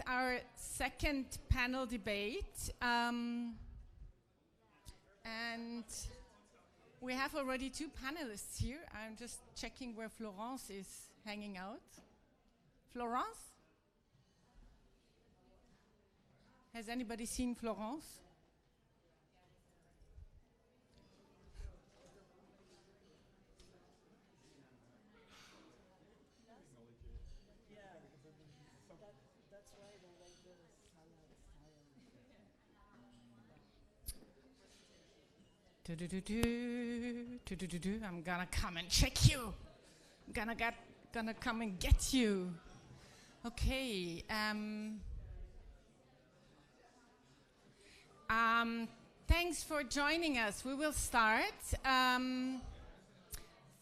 our second panel debate. And we have already two panelists here. I'm just checking where Florence is hanging out. Florence? Has anybody seen Florence? I'm gonna come and check you. I'm gonna come and get you. Okay. Thanks for joining us. We will start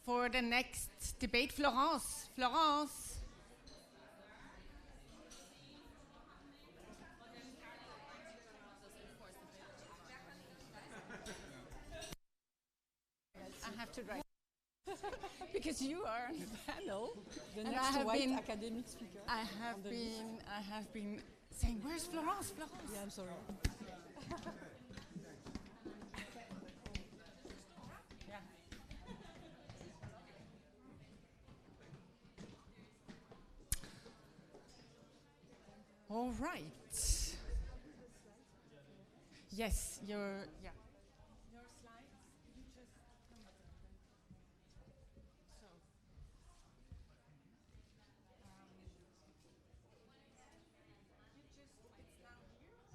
for the next debate. Florence. I have to write because you are on the panel. The next white academic speaker. I have been saying, "Where's Florence? Florence?" Yeah, I'm sorry. Yeah. All right. Yes, your slides. You just come up. So. It's now here.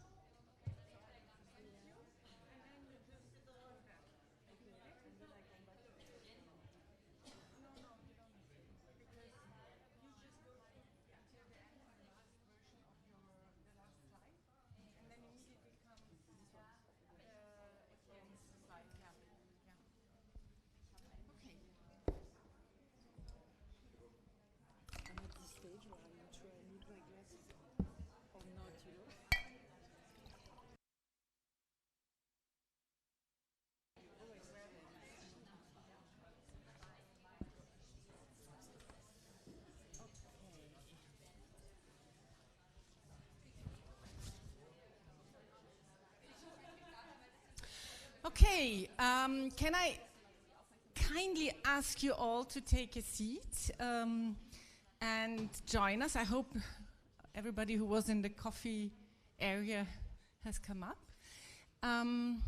Thank you. And then you just hold that. No, you don't need to. Because you just go until the end of the last version of the last slide. And then immediately comes Etienne's slide. Yeah. Okay. I'm at this stage where I'm not sure I need my glasses or not, you know. Okay, can I kindly ask you all to take a seat and join us? I hope everybody who was in the coffee area has come up. And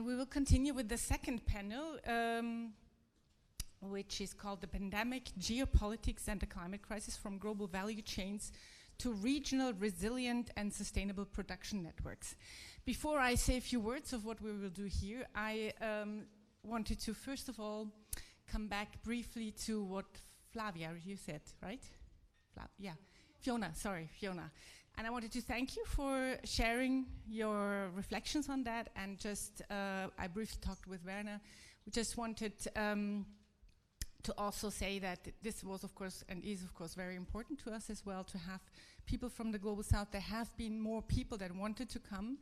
we will continue with the second panel, which is called The Pandemic, Geopolitics and the Climate Crisis from Global Value Chains to Regional Resilient and Sustainable Production Networks. Before I say a few words of what we will do here, I wanted to first of all come back briefly to what Flavia, you said, right? Fiona. And I wanted to thank you for sharing your reflections on that, and just, I briefly talked with Werner. We just wanted to also say that this was, of course, and is, of course, very important to us as well, to have people from the Global South. There have been more people that wanted to come.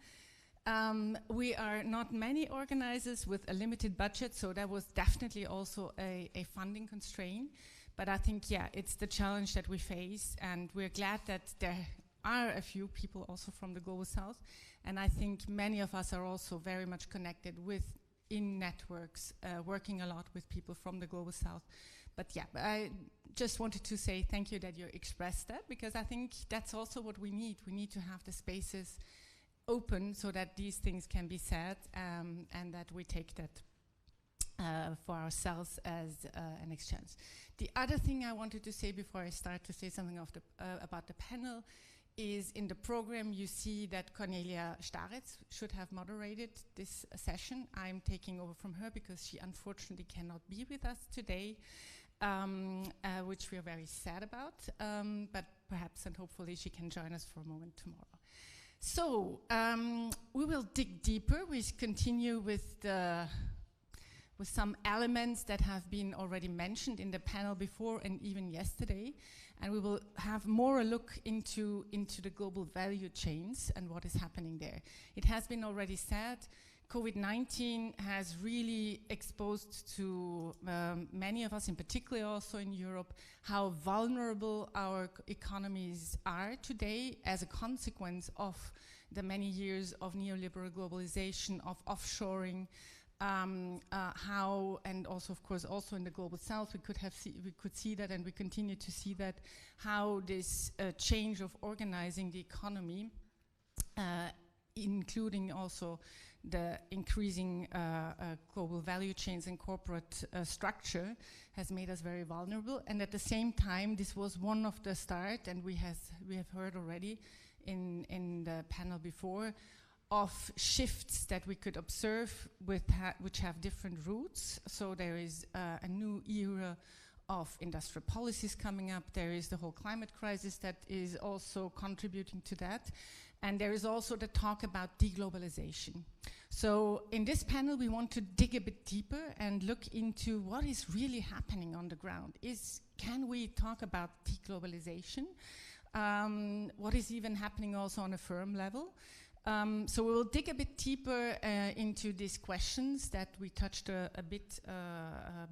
We are not many organizers with a limited budget, so that was definitely also a funding constraint. But I think, yeah, it's the challenge that we face, and we're glad that there are a few people also from the Global South. And I think many of us are also very much connected in networks, working a lot with people from the Global South. But yeah, I just wanted to say thank you that you expressed that, because I think that's also what we need. We need to have the spaces open so that these things can be said, and that we take that for ourselves as an exchange. The other thing I wanted to say before I start to say something about the panel is, in the program you see that Cornelia Staretz should have moderated this session. I'm taking over from her because she unfortunately cannot be with us today, which we are very sad about, but perhaps and hopefully she can join us for a moment tomorrow. So we will dig deeper. We continue with some elements that have been already mentioned in the panel before and even yesterday, and we will have more a look into the global value chains and what is happening there. It has been already said, COVID-19 has really exposed to many of us, in particular also in Europe, how vulnerable our economies are today as a consequence of the many years of neoliberal globalization, of offshoring, how, and also of course also in the global south, we could see that, and we continue to see that, how this change of organizing the economy, including also the increasing global value chains and corporate structure, has made us very vulnerable. And at the same time, this was one of the start, and we have heard already in the panel before, of shifts that we could observe which have different roots. So there is a new era of industrial policies coming up. There is the whole climate crisis that is also contributing to that. And there is also the talk about deglobalization. So in this panel, we want to dig a bit deeper and look into what is really happening on the ground. Can we talk about deglobalization? What is even happening also on a firm level? So we will dig a bit deeper into these questions that we touched a bit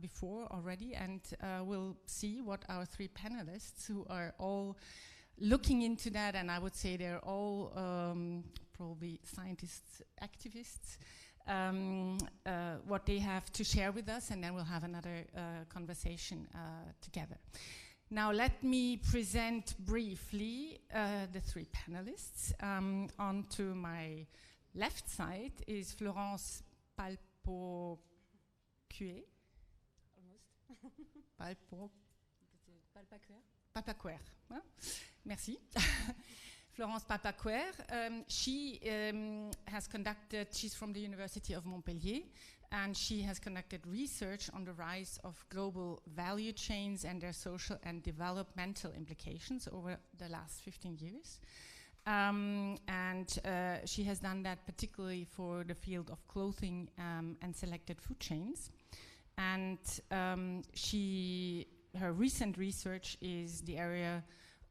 before already, and we'll see what our three panelists, who are all looking into that, and I would say they're all probably scientists, activists, what they have to share with us, and then we'll have another conversation together. Now let me present briefly the three panelists. On to my left side is Florence Palpacuer. Palpacuer. Huh? Merci. Florence Palpacuer. She's from the University of Montpellier, and she has conducted research on the rise of global value chains and their social and developmental implications over the last 15 years. She has done that particularly for the field of clothing and selected food chains. And her recent research is the area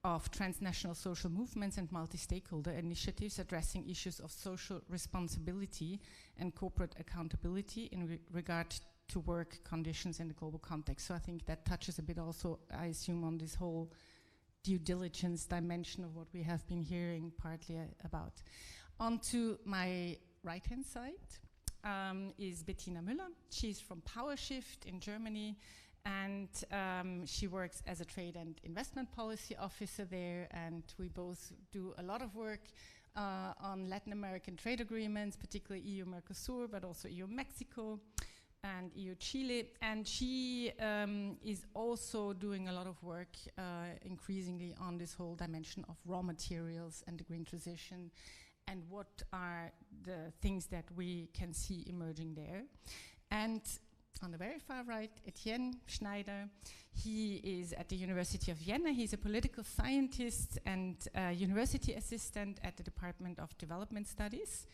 of transnational social movements and multi-stakeholder initiatives addressing issues of social responsibility and corporate accountability in regard to work conditions in the global context. So I think that touches a bit also, I assume, on this whole due diligence dimension of what we have been hearing partly about. On to my right-hand side is Bettina Müller. She's from Powershift in Germany, and she works as a trade and investment policy officer there, and we both do a lot of work on Latin American trade agreements, particularly EU-Mercosur, but also EU-Mexico and EU-Chile. And she is also doing a lot of work increasingly on this whole dimension of raw materials and the green transition, and what are the things that we can see emerging there. And on the very far right, Etienne Schneider. He is at the University of Vienna. He's a political scientist and university assistant at the Department of Development Studies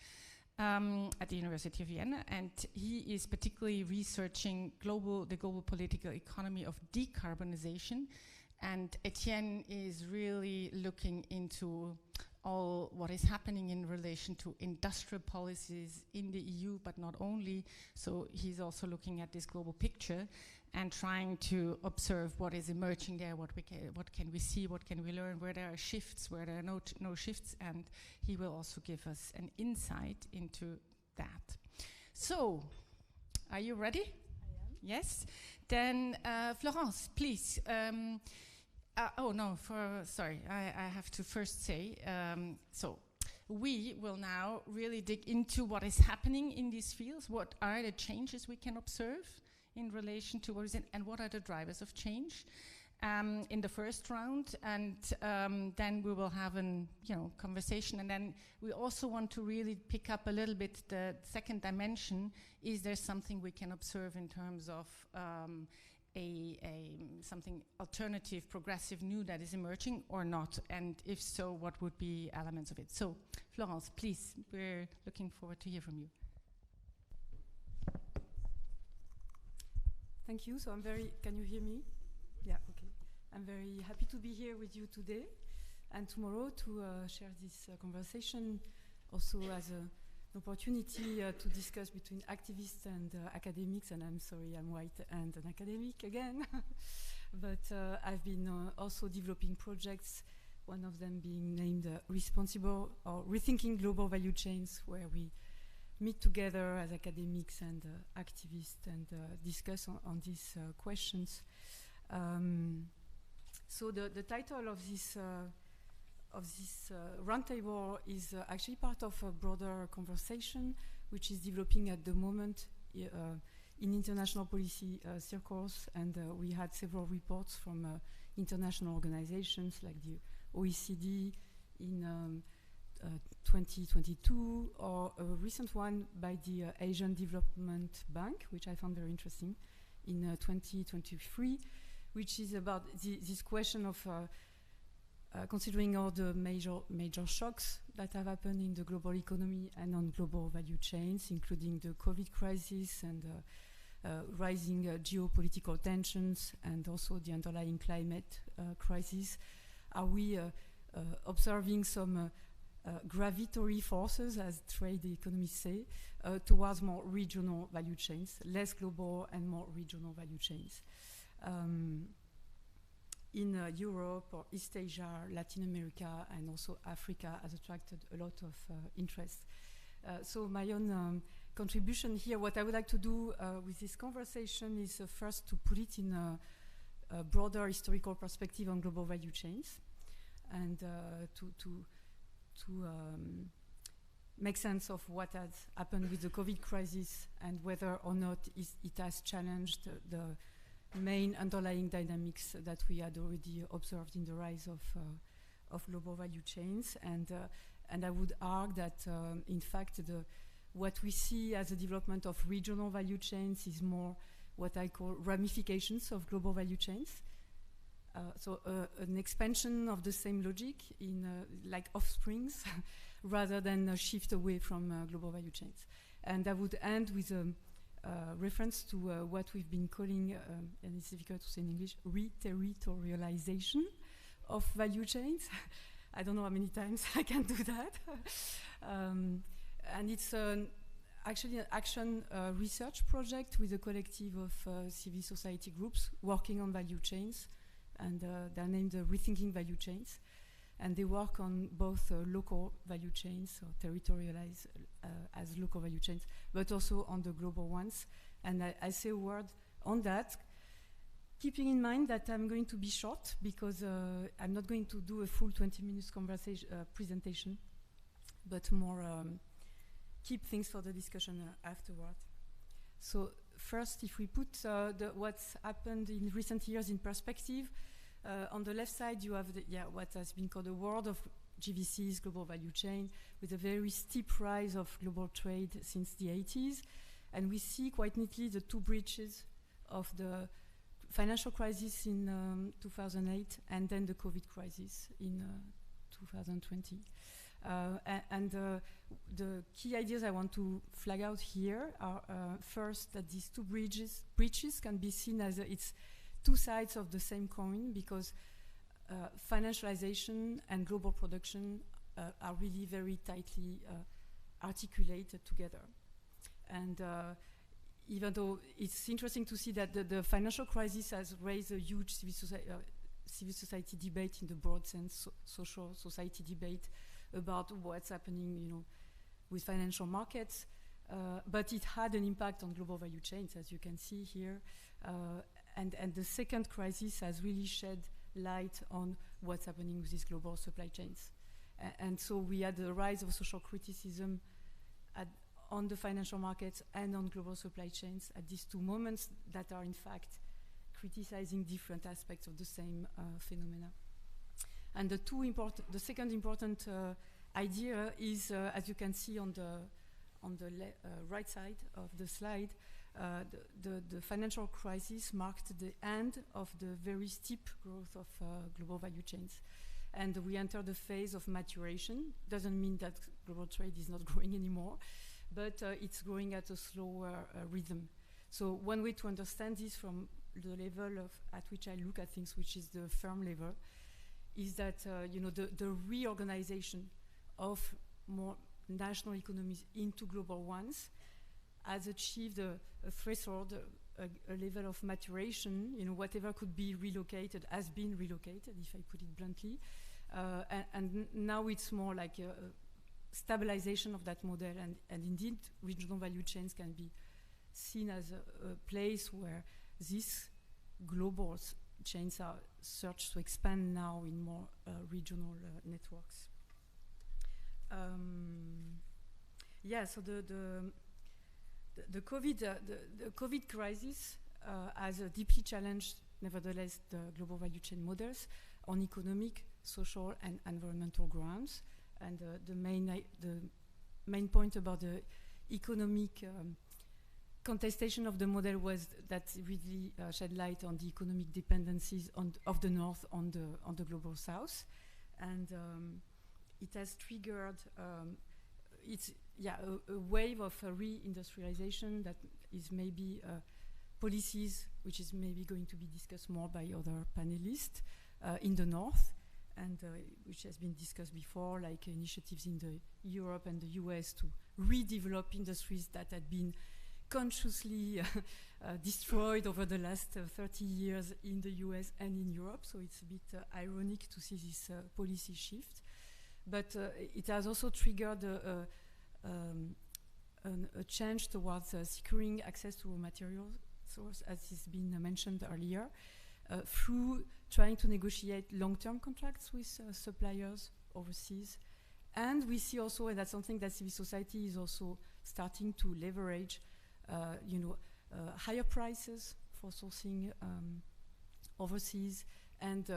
at the University of Vienna. And he is particularly researching the global political economy of decarbonization. And Etienne is really looking into all what is happening in relation to industrial policies in the EU, but not only. So he's also looking at this global picture and trying to observe what is emerging there, what can we see, what can we learn, where there are shifts, where there are no shifts, and he will also give us an insight into that. So, are you ready? I am. Yes? Then, Florence, please. Sorry, I have to first say, so we will now really dig into what is happening in these fields, what are the changes we can observe in relation to what is and what are the drivers of change in the first round, and then we will have an conversation, and then we also want to really pick up a little bit the second dimension. Is there something we can observe in terms of something alternative, progressive, new that is emerging or not? And if so, what would be elements of it? So, Florence, please, we're looking forward to hear from you. Thank you. So can you hear me? Yeah, okay. I'm very happy to be here with you today and tomorrow to share this conversation also as a opportunity to discuss between activists and academics, and I'm sorry, I'm white and an academic again. But I've been also developing projects, one of them being named Responsible or Rethinking Global Value Chains, where we meet together as academics and activists and discuss on these questions. So the title of this roundtable is actually part of a broader conversation which is developing at the moment in international policy circles, and we had several reports from international organizations like the OECD in 2022, or a recent one by the Asian Development Bank, which I found very interesting, in 2023, which is about this question of considering all the major shocks that have happened in the global economy and on global value chains, including the COVID crisis and rising geopolitical tensions, and also the underlying climate crisis. Are we observing some gravitatory forces, as trade economists say, towards more regional value chains, less global and more regional value chains? In Europe or East Asia, Latin America, and also Africa has attracted a lot of interest. So my own contribution here, what I would like to do with this conversation is first to put it in a broader historical perspective on global value chains, and to make sense of what has happened with the COVID crisis and whether or not it has challenged the main underlying dynamics that we had already observed in the rise of global value chains. And I would argue that, in fact, what we see as a development of regional value chains is more what I call ramifications of global value chains. So an expansion of the same logic in like offsprings rather than a shift away from global value chains. And I would end with a reference to what we've been calling, and it's difficult to say in English, re-territorialization of value chains. I don't know how many times I can do that. And it's actually an action research project with a collective of civil society groups working on value chains, and they're named Rethinking Value Chains. And they work on both local value chains, or territorialized as local value chains, but also on the global ones. And I say a word on that, keeping in mind that I'm going to be short, because I'm not going to do a full 20 minutes presentation, but more keep things for the discussion afterward. So first, if we put what's happened in recent years in perspective, on the left side, you have what has been called a world of GVCs, global value chain, with a very steep rise of global trade since the 80s. And we see quite neatly the two breaches of the financial crisis in 2008 and then the COVID crisis in 2020. The key ideas I want to flag out here are first, that these two breaches can be seen as it's two sides of the same coin, because financialization and global production are really very tightly articulated together. And even though it's interesting to see that the financial crisis has raised a huge civil society debate in the broad sense, social society debate about what's happening, with financial markets, but it had an impact on global value chains, as you can see here. And the second crisis has really shed light on what's happening with these global supply chains. And so we had the rise of social criticism on the financial markets and on global supply chains at these two moments that are in fact criticizing different aspects of the same phenomena. And the second important idea is, as you can see on the right side of the slide, the financial crisis marked the end of the very steep growth of global value chains. And we entered a phase of maturation. Doesn't mean that global trade is not growing anymore, but it's growing at a slower rhythm. So one way to understand this from the level at which I look at things, which is the firm level, is that the reorganization of more national economies into global ones has achieved a threshold, a level of maturation. Whatever could be relocated has been relocated, if I put it bluntly. And now it's more like a stabilization of that model, and indeed regional value chains can be seen as a place where these global chains are searched to expand now in more regional networks. So the COVID crisis has deeply challenged, nevertheless, the global value chain models on economic, social, and environmental grounds. And the main point about the economic contestation of the model was that it really shed light on the economic dependencies of the North on the global South, and it has triggered a wave of reindustrialization that is maybe policies which is maybe going to be discussed more by other panelists in the North, and which has been discussed before, like initiatives in the Europe and the US to redevelop industries that had been consciously destroyed over the last 30 years in the US and in Europe. So it's a bit ironic to see this policy shift. But it has also triggered a change towards securing access to raw material source, as has been mentioned earlier, through trying to negotiate long-term contracts with suppliers overseas. And we see also, and that's something that civil society is also starting to leverage, higher prices for sourcing overseas, and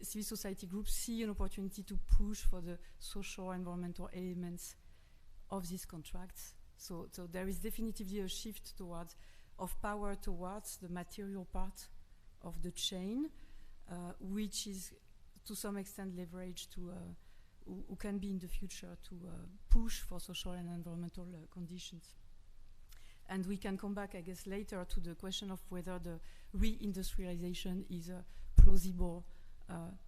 civil society groups see an opportunity to push for the social environmental elements of these contracts. So there is definitively a shift of power towards the material part of the chain, which is to some extent leveraged to who can be in the future to push for social and environmental conditions. And we can come back, I guess, later to the question of whether the reindustrialization is a plausible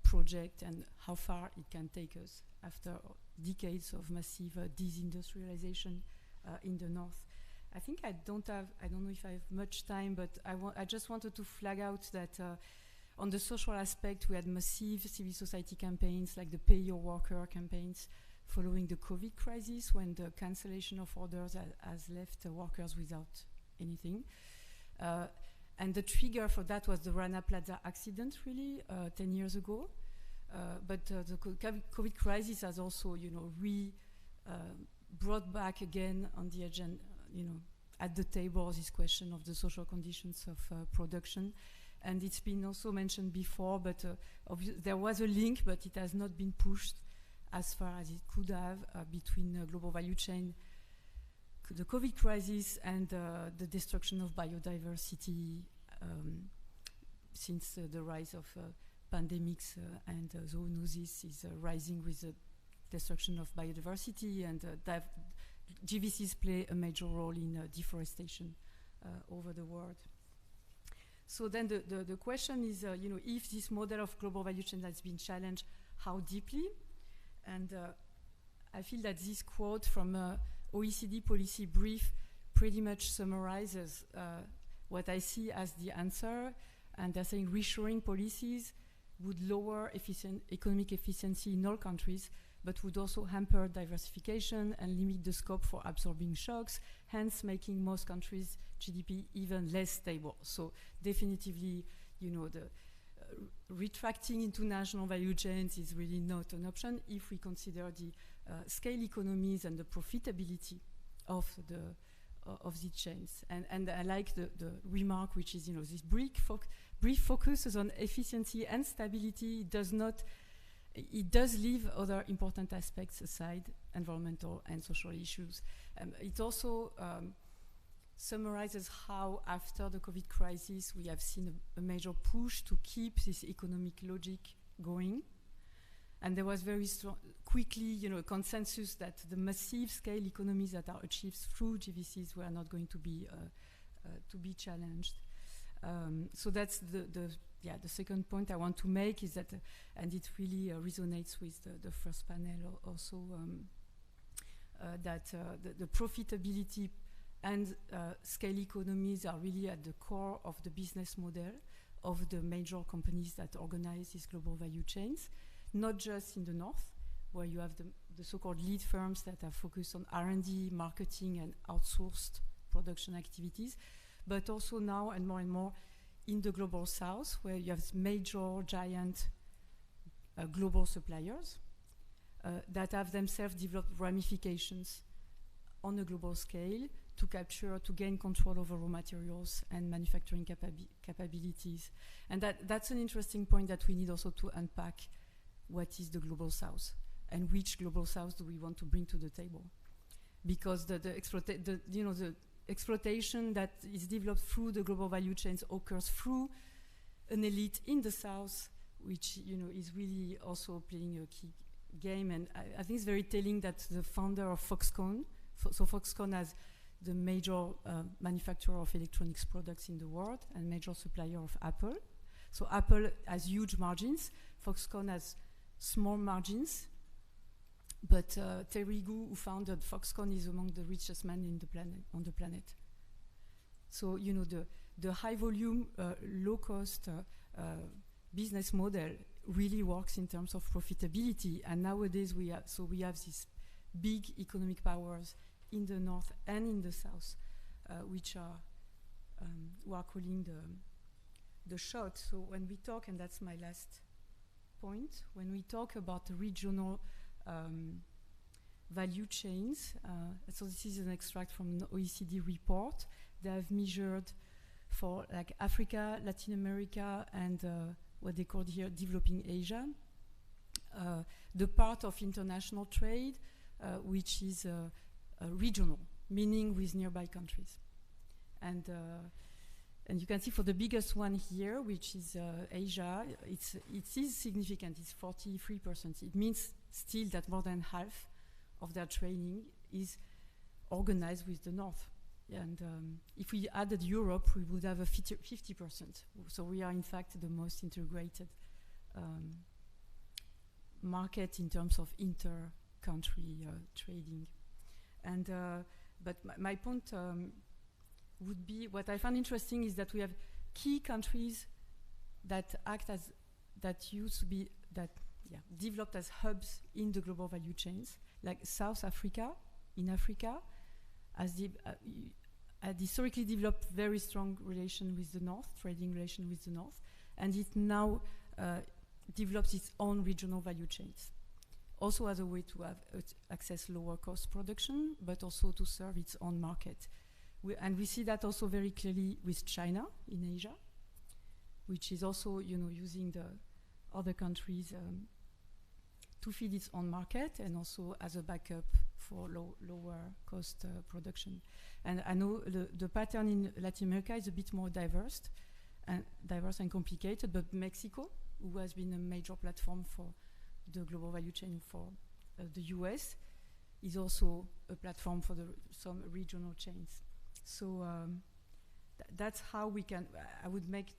project and how far it can take us after decades of massive disindustrialization in the North. I think I don't know if I have much time, but I just wanted to flag out that on the social aspect, we had massive civil society campaigns like the Pay Your Worker campaigns following the COVID crisis, when the cancellation of orders has left workers without anything. And the trigger for that was the Rana Plaza accident, really, 10 years ago. But the COVID crisis has also, brought back again on the agenda, at the table, this question of the social conditions of production. And it's been also mentioned before, but there was a link, but it has not been pushed as far as it could have between global value chain, the COVID crisis, and the destruction of biodiversity since the rise of pandemics and zoonoses is rising with the destruction of biodiversity, and GVCs play a major role in deforestation over the world. So then the question is, if this model of global value chain has been challenged, how deeply? And I feel that this quote from OECD policy brief pretty much summarizes what I see as the answer. And they're saying reshoring policies would lower economic efficiency in all countries, but would also hamper diversification and limit the scope for absorbing shocks, hence making most countries' GDP even less stable. So definitively, the retracting into national value chains is really not an option if we consider the scale economies and the profitability of the chains. And I like the remark, which is, this brief focuses on efficiency and stability. It does leave other important aspects aside, environmental and social issues. It also summarizes how, after the COVID crisis, we have seen a major push to keep this economic logic going. And there was very quickly, a consensus that the massive scale economies that are achieved through GVCs were not going to be challenged. So that's the second point I want to make is that, and it really resonates with the first panel also, that the profitability and scale economies are really at the core of the business model of the major companies that organize these global value chains, not just in the north, where you have the so-called lead firms that are focused on R&D, marketing, and outsourced production activities, but also now and more in the global south, where you have major, giant global suppliers that have themselves developed ramifications on a global scale to gain control over raw materials and manufacturing capabilities. And that's an interesting point that we need also to unpack what is the global south and which global south do we want to bring to the table. Because the exploitation that is developed through the global value chains occurs through an elite in the south, which is really also playing a key game. And I think it's very telling that the founder of Foxconn, so Foxconn has the major manufacturer of electronics products in the world and major supplier of Apple. So Apple has huge margins. Foxconn has small margins. But Terry Gu, who founded Foxconn, is among the richest men on the planet. So the high volume, low cost business model really works in terms of profitability. And nowadays we have these big economic powers in the north and in the south, which are who are calling the shot. So when we talk, and that's my last point, when we talk about the regional value chains, so this is an extract from an OECD report. They have measured for like Africa, Latin America, and what they call here developing Asia, the part of international trade which is regional, meaning with nearby countries. And you can see for the biggest one here, which is Asia, it is significant, it's 43%. It means still that more than half of their training is organized with the north. And if we added Europe, we would have a 50%. So we are in fact the most integrated market in terms of inter-country trading. And but my point would be, what I find interesting is that we have key countries that act as, that used to be, developed as hubs in the global value chains, like South Africa, in Africa, had historically developed very strong relation with the north, trading relation with the north, and it now develops its own regional value chains. Also as a way to have access lower cost production, but also to serve its own market. And we see that also very clearly with China in Asia, which is also using the other countries to feed its own market and also as a backup for lower cost production. And I know the pattern in Latin America is a bit more diverse and complicated, but Mexico, who has been a major platform for the global value chain for the US, is also a platform for some regional chains. So that's how we can, I would make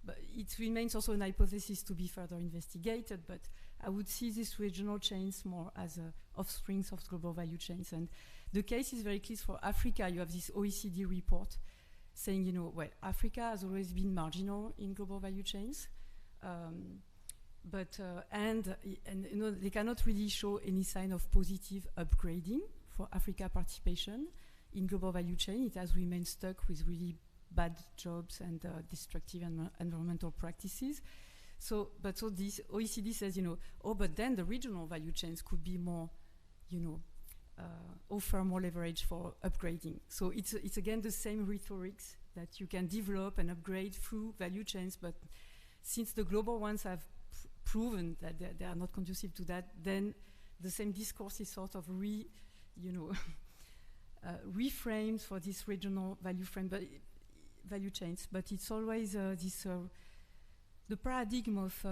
but it remains also an hypothesis to be further investigated, but I would see these regional chains more as offsprings of global value chains. And the case is very clear for Africa. You have this OECD report saying, well, Africa has always been marginal in global value chains. But they cannot really show any sign of positive upgrading for Africa participation in global value chain. It has remained stuck with really bad jobs and destructive environmental practices. So this OECD says, but then the regional value chains could be more, offer more leverage for upgrading. So it's again the same rhetorics that you can develop and upgrade through value chains, but since the global ones have proven that they are not conducive to that, then the same discourse is sort of reframed for this regional value chains. But it's always the paradigm of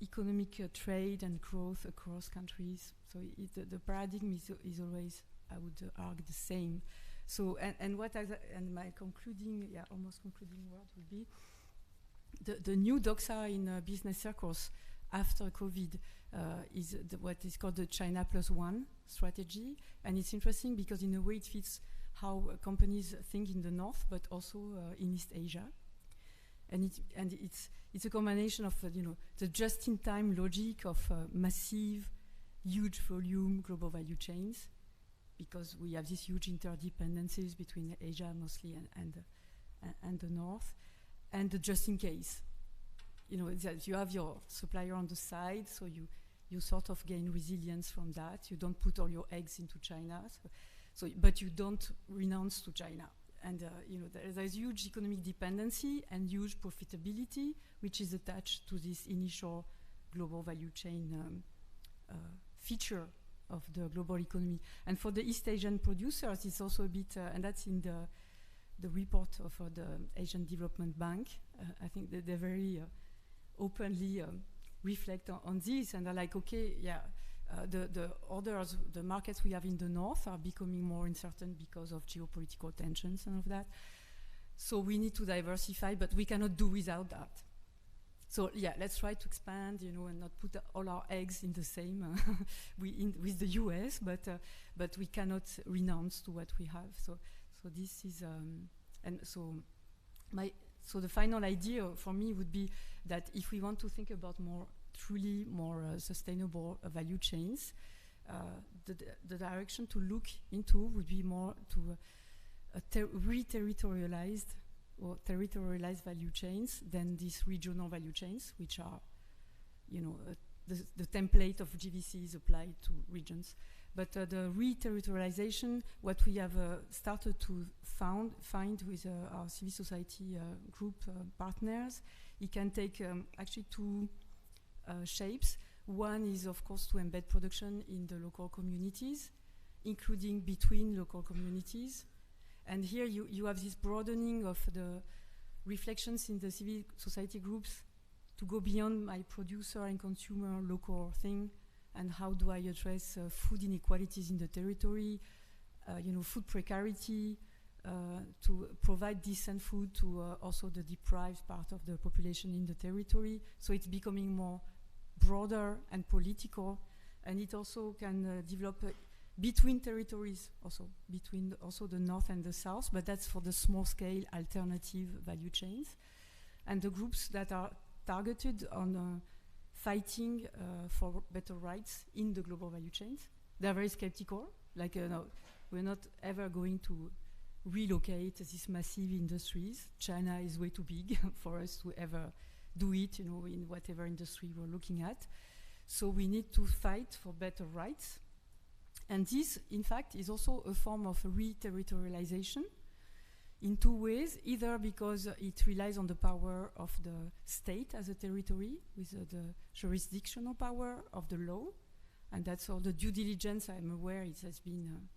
economic trade and growth across countries. So the paradigm is always, I would argue, the same. So and my concluding, almost concluding word would be, the new doxa in business circles after COVID is what is called the China +1 strategy. And it's interesting because in a way it fits how companies think in the north, but also in East Asia. And it's a combination of the just-in-time logic of massive, huge volume global value chains, because we have these huge interdependencies between Asia mostly and the north, and the just-in-case. That you have your supplier on the side, so you sort of gain resilience from that. You don't put all your eggs into China, but you don't renounce to China. And there's huge economic dependency and huge profitability, which is attached to this initial global value chain feature of the global economy. And for the East Asian producers, it's also a bit, and that's in the report of the Asian Development Bank. I think that they very openly reflect on this, and they're like, okay, yeah, the orders, the markets we have in the north are becoming more uncertain because of geopolitical tensions and of that. So we need to diversify, but we cannot do without that. So yeah, let's try to expand, and not put all our eggs in the same with the US, but we cannot renounce to what we have. So this is, and so the final idea for me would be that if we want to think about truly more sustainable value chains, the direction to look into would be more to re-territorialized or territorialized value chains than these regional value chains, which are, the template of GVCs applied to regions. But the re-territorialization, what we have started to find with our civil society group partners, it can take actually two shapes. One is, of course, to embed production in the local communities, including between local communities. And here you have this broadening of the reflections in the civil society groups to go beyond my producer and consumer local thing, and how do I address food inequalities in the territory, food precarity, to provide decent food to also the deprived part of the population in the territory. So it's becoming more broader and political, and it also can develop between territories, also between also the north and the south, but that's for the small scale alternative value chains. And the groups that are targeted on fighting for better rights in the global value chains, they're very skeptical, like no, we're not ever going to relocate these massive industries. China is way too big for us to ever do it, in whatever industry we're looking at. So we need to fight for better rights. And this, in fact, is also a form of re-territorialization in two ways, either because it relies on the power of the state as a territory with the jurisdictional power of the law, and that's all the due diligence. I'm aware it has been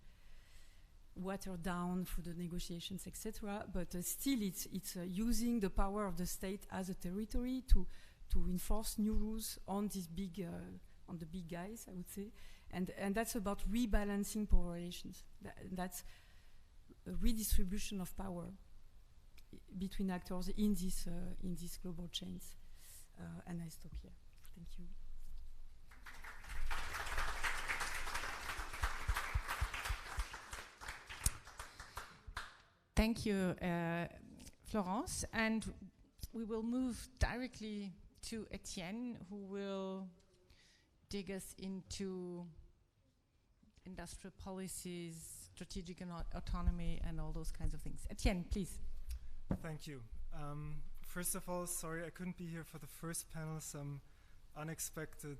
watered down through the negotiations, etc. But still, it's using the power of the state as a territory to enforce new rules on these big on the big guys, I would say, and that's about rebalancing power relations. That's a redistribution of power between actors in these global chains. And I stop here. Thank you. Thank you, Florence. And we will move directly to Etienne, who will dig us into industrial policies, strategic autonomy, and all those kinds of things. Etienne, please. Thank you. First of all, sorry I couldn't be here for the first panel. Some unexpected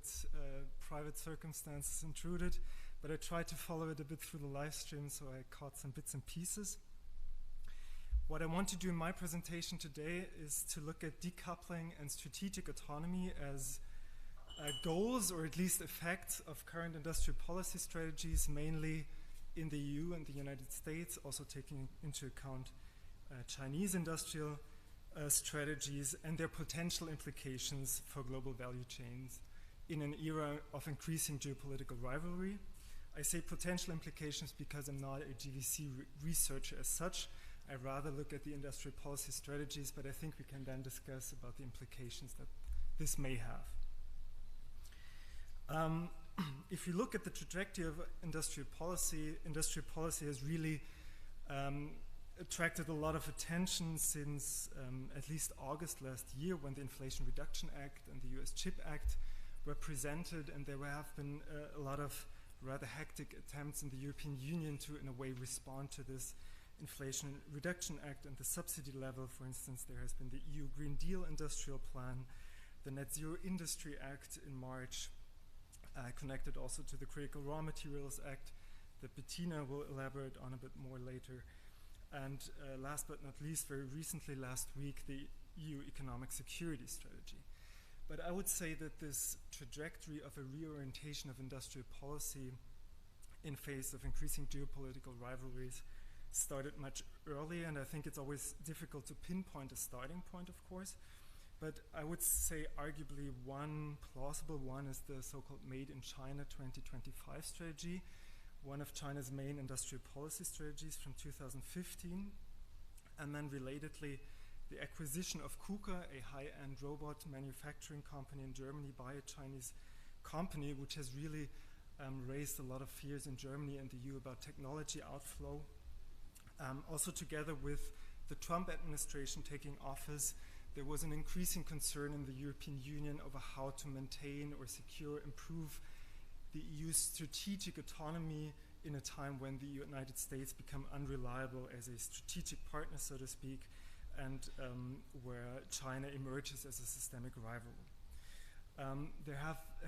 private circumstances intruded, but I tried to follow it a bit through the live stream, so I caught some bits and pieces. What I want to do in my presentation today is to look at decoupling and strategic autonomy as goals, or at least effects, of current industrial policy strategies, mainly in the EU and the United States, also taking into account Chinese industrial strategies and their potential implications for global value chains in an era of increasing geopolitical rivalry. I say potential implications because I'm not a GVC researcher as such. I rather look at the industrial policy strategies, but I think we can then discuss about the implications that this may have. If you look at the trajectory of industrial policy has really attracted a lot of attention since at least August last year, when the Inflation Reduction Act and the US CHIP Act were presented, and there have been a lot of rather hectic attempts in the European Union to, in a way, respond to this Inflation Reduction Act and the subsidy level. For instance, there has been the EU Green Deal Industrial Plan, the NetZero Industry Act in March, connected also to the Critical Raw Materials Act that Bettina will elaborate on a bit more later. And last but not least, very recently, last week, the EU Economic Security Strategy. But I would say that this trajectory of a reorientation of industrial policy in face of increasing geopolitical rivalries started much earlier, and I think it's always difficult to pinpoint a starting point, of course. But I would say arguably one plausible one is the so-called Made in China 2025 strategy, one of China's main industrial policy strategies from 2015. And then relatedly, the acquisition of KUKA, a high-end robot manufacturing company in Germany, by a Chinese company, which has really raised a lot of fears in Germany and the EU about technology outflow. Also together with the Trump administration taking office, there was an increasing concern in the European Union over how to maintain or secure, improve the EU's strategic autonomy in a time when the United States become unreliable as a strategic partner, so to speak, and where China emerges as a systemic rival. There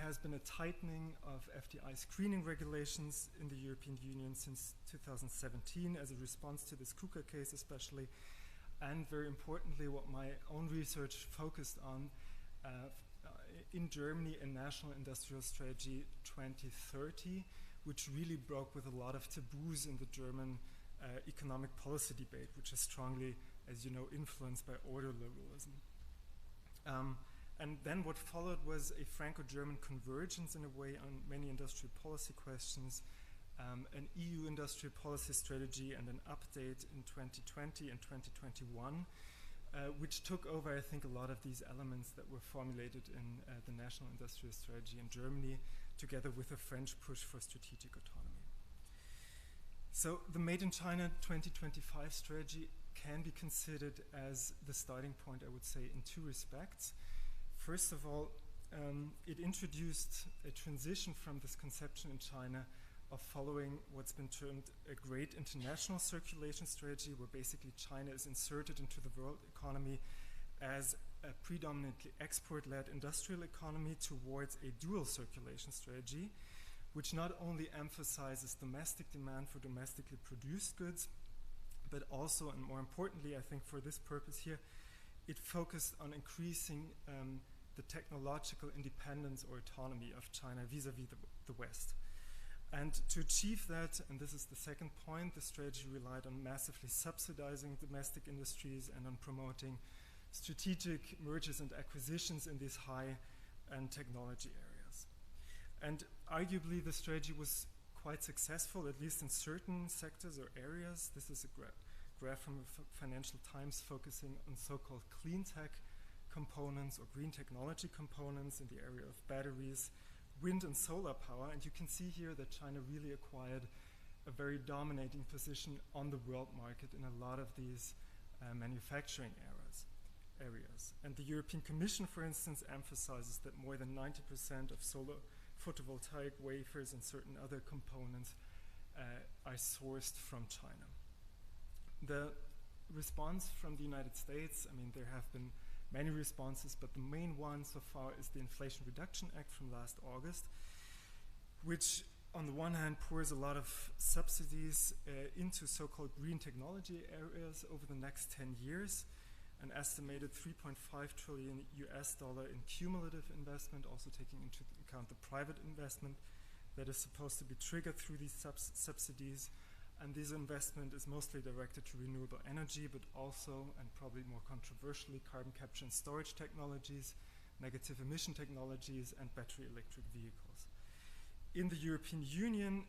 has been a tightening of FDI screening regulations in the European Union since 2017 as a response to this KUKA case especially, and very importantly, what my own research focused on, in Germany, a National Industrial Strategy 2030, which really broke with a lot of taboos in the German economic policy debate, which is strongly, as you know, influenced by order liberalism. And then what followed was a Franco-German convergence in a way on many industrial policy questions, an EU industrial policy strategy and an update in 2020 and 2021, which took over, I think, a lot of these elements that were formulated in the National Industrial Strategy in Germany, together with a French push for strategic autonomy. So the Made in China 2025 strategy can be considered as the starting point, I would say, in two respects. First of all, it introduced a transition from this conception in China of following what's been termed a great international circulation strategy, where basically China is inserted into the world economy as a predominantly export-led industrial economy, towards a dual circulation strategy, which not only emphasizes domestic demand for domestically produced goods, but also, and more importantly, I think for this purpose here, it focused on increasing the technological independence or autonomy of China vis-a-vis the West. And to achieve that, and this is the second point, the strategy relied on massively subsidizing domestic industries and on promoting strategic mergers and acquisitions in these high-end technology areas. And arguably, the strategy was quite successful, at least in certain sectors or areas. This is a graph from Financial Times focusing on so-called clean tech components or green technology components in the area of batteries, wind and solar power. And you can see here that China really acquired a very dominating position on the world market in a lot of these manufacturing areas. And the European Commission, for instance, emphasizes that more than 90% of solar photovoltaic wafers and certain other components are sourced from China. The response from the United States, I mean, there have been many responses, but the main one so far is the Inflation Reduction Act from last August, which on the one hand pours a lot of subsidies into so-called green technology areas over the next 10 years, an estimated $3.5 trillion in cumulative investment, also taking into account the private investment that is supposed to be triggered through these subsidies. And this investment is mostly directed to renewable energy, but also, and probably more controversially, carbon capture and storage technologies, negative emission technologies, and battery electric vehicles. In the European Union,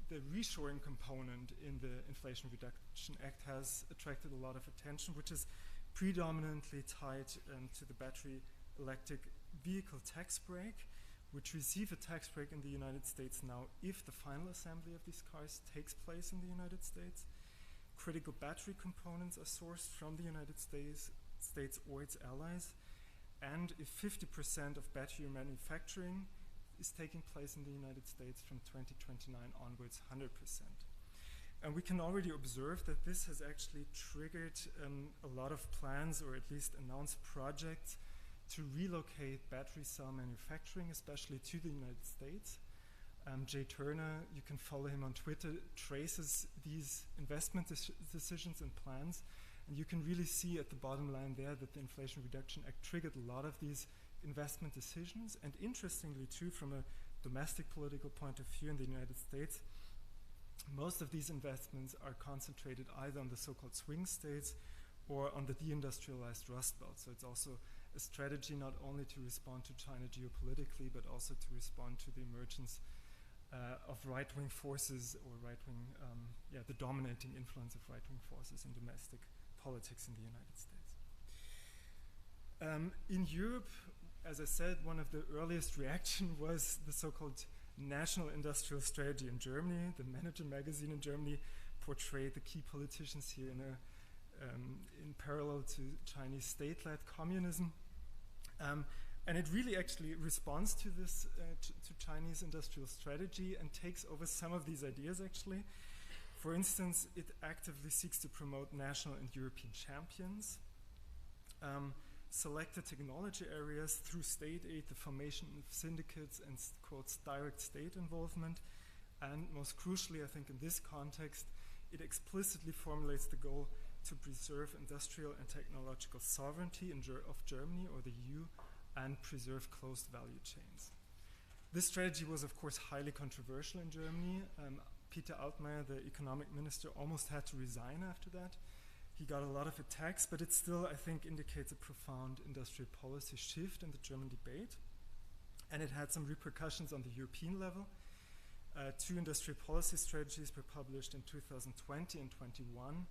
the reshoring component in the Inflation Reduction Act has attracted a lot of attention, which is predominantly tied to the battery electric vehicle tax break, which receive a tax break in the United States now if the final assembly of these cars takes place in the United States. Critical battery components are sourced from the United States or its allies, and if 50% of battery manufacturing is taking place in the United States from 2029 onwards, 100%. And we can already observe that this has actually triggered a lot of plans, or at least announced projects, to relocate battery cell manufacturing, especially to the United States. Jay Turner, you can follow him on Twitter, traces these investment decisions and plans. And you can really see at the bottom line there that the Inflation Reduction Act triggered a lot of these investment decisions. And interestingly too, from a domestic political point of view in the United States, most of these investments are concentrated either on the so-called swing states or on the deindustrialized Rust Belt. So it's also a strategy not only to respond to China geopolitically, but also to respond to the emergence of right-wing forces, or the dominating influence of right-wing forces in domestic politics in the United States. In Europe, as I said, one of the earliest reaction was the so-called National Industrial Strategy in Germany. The Manager magazine in Germany portrayed the key politicians here in parallel to Chinese state-led communism. And it really actually responds to this, to Chinese industrial strategy, and takes over some of these ideas actually. For instance, it actively seeks to promote national and European champions, selected technology areas through state aid, the formation of syndicates, and quotes direct state involvement. And most crucially, I think in this context, it explicitly formulates the goal to preserve industrial and technological sovereignty of Germany or the EU, and preserve closed value chains. This strategy was, of course, highly controversial in Germany. Peter Altmaier, the economic minister, almost had to resign after that. He got a lot of attacks, but it still, I think, indicates a profound industrial policy shift in the German debate. And it had some repercussions on the European level. 2 industrial policy strategies were published in 2020 and 21,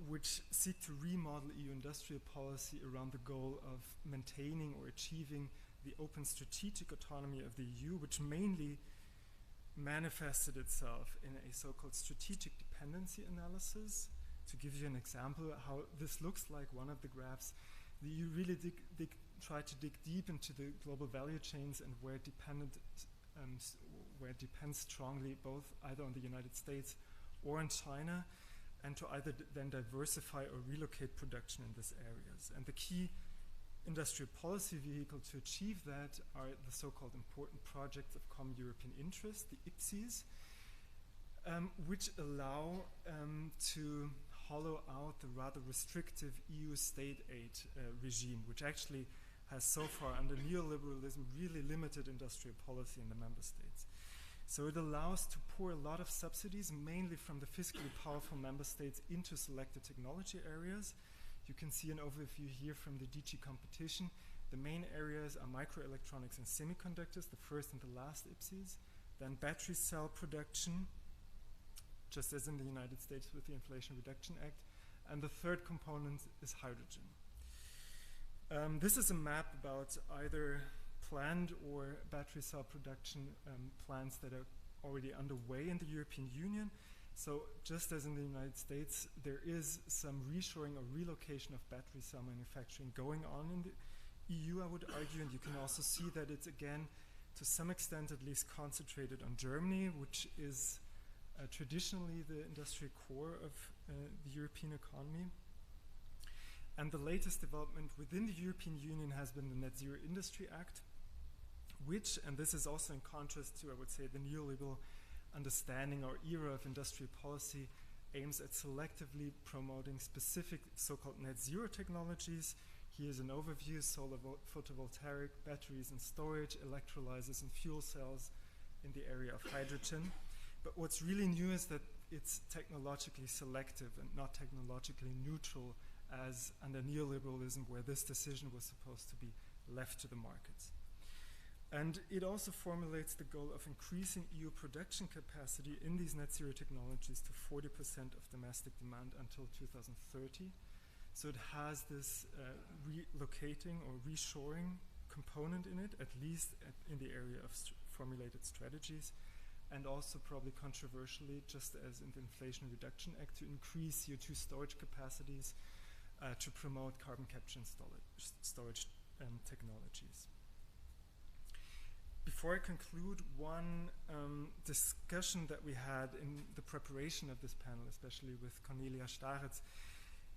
which seek to remodel EU industrial policy around the goal of maintaining or achieving the open strategic autonomy of the EU, which mainly manifested itself in a so-called strategic dependency analysis. To give you an example how this looks like, one of the graphs, the EU really tried to dig deep into the global value chains and where it depends strongly both either on the United States or on China, and to either then diversify or relocate production in these areas. And the key industrial policy vehicle to achieve that are the so-called important projects of common European interest, the IPCEs, which allow to hollow out the rather restrictive EU state aid regime, which actually has so far, under neoliberalism, really limited industrial policy in the member states. So it allows to pour a lot of subsidies, mainly from the fiscally powerful member states, into selected technology areas. You can see an overview here from the DG competition. The main areas are microelectronics and semiconductors, the first and the last IPCEs, then battery cell production, just as in the United States with the Inflation Reduction Act, and the third component is hydrogen. This is a map about either planned or battery cell production plants that are already underway in the European Union. So just as in the United States, there is some reshoring or relocation of battery cell manufacturing going on in the EU, I would argue, and you can also see that it's, again, to some extent at least concentrated on Germany, which is traditionally the industrial core of the European economy. And the latest development within the European Union has been the NetZero Industry Act, which, and this is also in contrast to, I would say, the neoliberal understanding or era of industrial policy, aims at selectively promoting specific so-called net zero technologies. Here's an overview: solar photovoltaic, batteries and storage, electrolyzers and fuel cells in the area of hydrogen. But what's really new is that it's technologically selective and not technologically neutral, as under neoliberalism, where this decision was supposed to be left to the markets. And it also formulates the goal of increasing EU production capacity in these net zero technologies to 40% of domestic demand until 2030. So it has this relocating or reshoring component in it, at least in the area of formulated strategies, and also probably controversially, just as in the Inflation Reduction Act, to increase CO2 storage capacities to promote carbon capture and storage technologies. Before I conclude, one discussion that we had in the preparation of this panel, especially with Cornelia Staritz,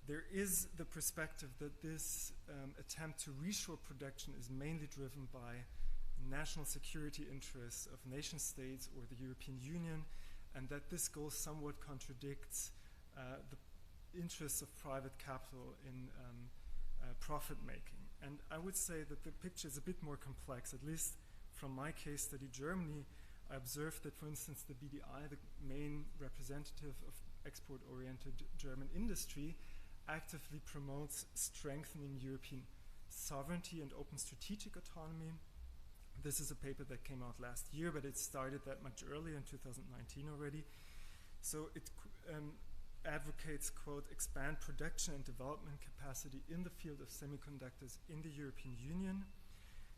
there is the perspective that this attempt to reshore production is mainly driven by national security interests of nation states or the European Union, and that this goal somewhat contradicts the interests of private capital in profit making. And I would say that the picture is a bit more complex, at least from my case study, Germany. I observed that, for instance, the BDI, the main representative of export-oriented German industry, actively promotes strengthening European sovereignty and open strategic autonomy. This is a paper that came out last year, but it started that much earlier in 2019 already. So it advocates, quote, expand production and development capacity in the field of semiconductors in the European Union,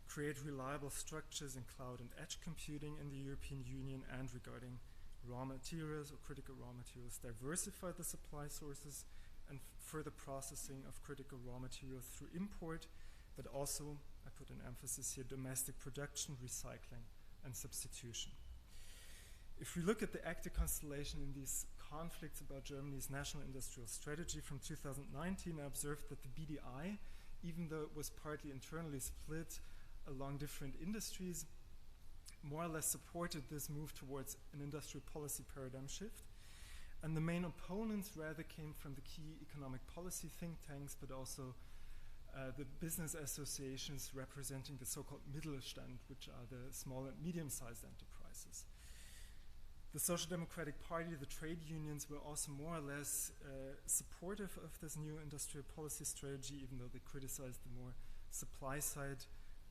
create reliable structures in cloud and edge computing in the European Union, and regarding raw materials or critical raw materials, diversify the supply sources and further processing of critical raw materials through import, but also, I put an emphasis here, domestic production, recycling, and substitution. If we look at the actor constellation in these conflicts about Germany's national industrial strategy from 2019, I observed that the BDI, even though it was partly internally split along different industries, more or less supported this move towards an industrial policy paradigm shift. And the main opponents rather came from the key economic policy think tanks, but also the business associations representing the so-called Mittelstand, which are the small and medium-sized enterprises. The Social Democratic Party, the trade unions, were also more or less supportive of this new industrial policy strategy, even though they criticized the more supply-side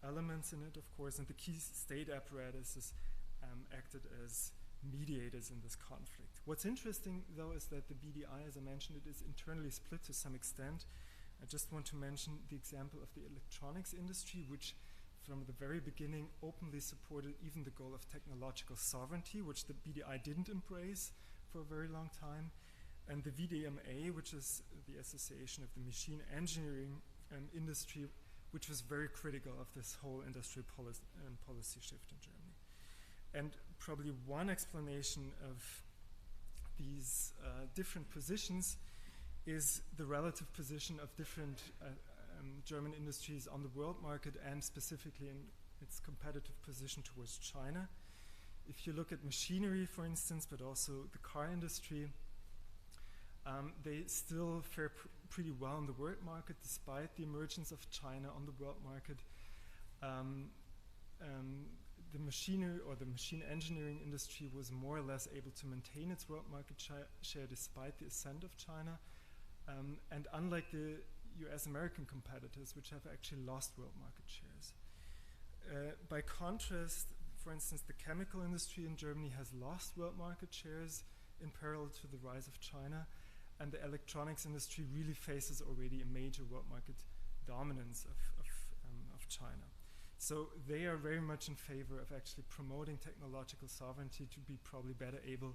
elements in it, of course, and the key state apparatuses acted as mediators in this conflict. What's interesting, though, is that the BDI, as I mentioned, it is internally split to some extent. I just want to mention the example of the electronics industry, which from the very beginning openly supported even the goal of technological sovereignty, which the BDI didn't embrace for a very long time, and the VDMA, which is the Association of the Machine Engineering Industry, which was very critical of this whole industrial policy shift in Germany. And probably one explanation of these different positions is the relative position of different German industries on the world market, and specifically in its competitive position towards China. If you look at machinery, for instance, but also the car industry, they still fare pretty well in the world market despite the emergence of China on the world market. The machinery or the machine engineering industry was more or less able to maintain its world market share despite the ascent of China. And unlike the US-American competitors, which have actually lost world market shares. By contrast, for instance, the chemical industry in Germany has lost world market shares in parallel to the rise of China, and the electronics industry really faces already a major world market dominance of China. So they are very much in favor of actually promoting technological sovereignty to be probably better able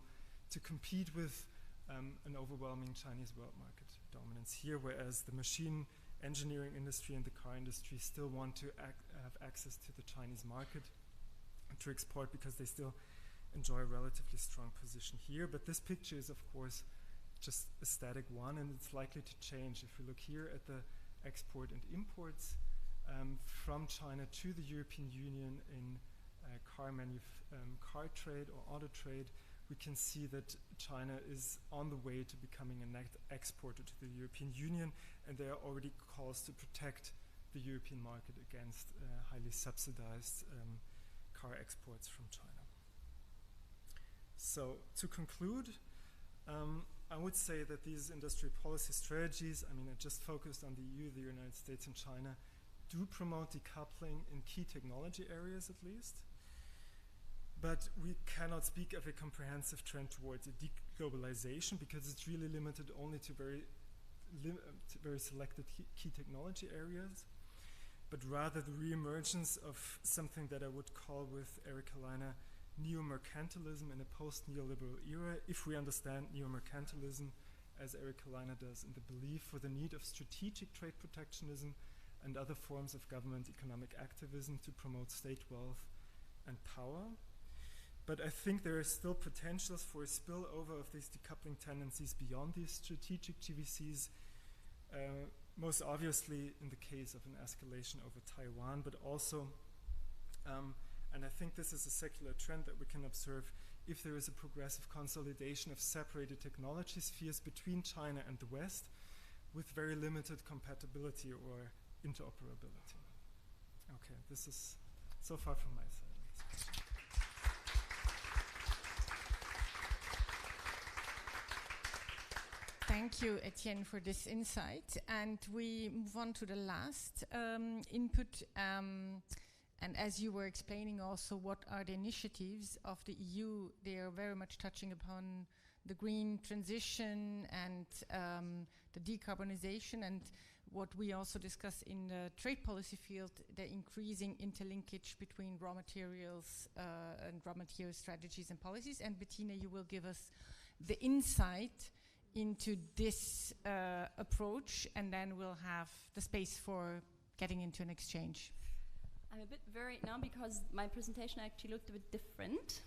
to compete with an overwhelming Chinese world market dominance here, whereas the machine engineering industry and the car industry still want to have access to the Chinese market and to export because they still enjoy a relatively strong position here. But this picture is, of course, just a static one, and it's likely to change. If we look here at the export and imports from China to the European Union in car trade or auto trade, we can see that China is on the way to becoming a net exporter to the European Union, and there are already calls to protect the European market against highly subsidized car exports from China. So to conclude, I would say that these industrial policy strategies, I mean, I just focused on the EU, the United States, and China, do promote decoupling in key technology areas at least. But we cannot speak of a comprehensive trend towards a deglobalization because it's really limited only to very selected key technology areas. but rather the re-emergence of something that I would call with Erika Leiner neo-mercantilism in a post-neoliberal era, if we understand neo-mercantilism as Erika Leiner does, in the belief for the need of strategic trade protectionism and other forms of government economic activism to promote state wealth and power. But I think there are still potentials for a spillover of these decoupling tendencies beyond these strategic GVCs, most obviously in the case of an escalation over Taiwan, but also, and I think this is a secular trend that we can observe, if there is a progressive consolidation of separated technology spheres between China and the West with very limited compatibility or interoperability. Okay, this is so far from my side. Thank you, Etienne, for this insight. And we move on to the last input. And as you were explaining also what are the initiatives of the EU, they are very much touching upon the green transition and the decarbonization, and what we also discuss in the trade policy field, the increasing interlinkage between raw materials and raw material strategies and policies. And Bettina, you will give us the insight into this approach, and then we'll have the space for getting into an exchange. I'm a bit worried now because my presentation actually looked a bit different.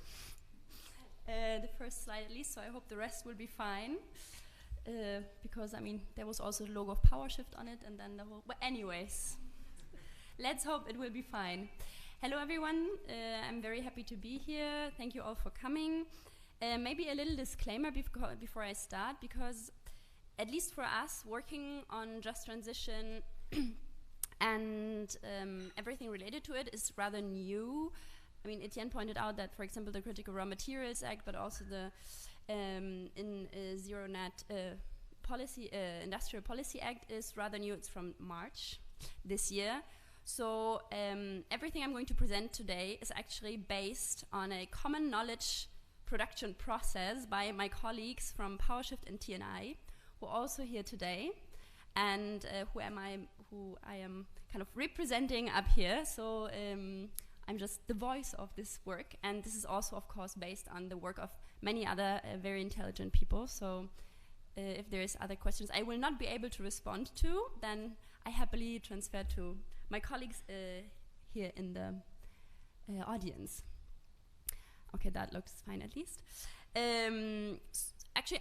The first slide at least, so I hope the rest will be fine. Because, I mean, there was also the logo of Powershift on it, and then the whole... But anyways, let's hope it will be fine. Hello, everyone. I'm very happy to be here. Thank you all for coming. Maybe a little disclaimer before I start, because at least for us, working on just transition and everything related to it is rather new. I mean, Etienne pointed out that, for example, the Critical Raw Materials Act, but also the Zero Net Industrial Policy Act is rather new. It's from March this year. So everything I'm going to present today is actually based on a common knowledge production process by my colleagues from Powershift and TNI, who are also here today, and who I am kind of representing up here. So I'm just the voice of this work, and this is also, of course, based on the work of many other very intelligent people. So if there is other questions I will not be able to respond to, then I happily transfer to my colleagues here in the audience. Okay, that looks fine at least. Actually,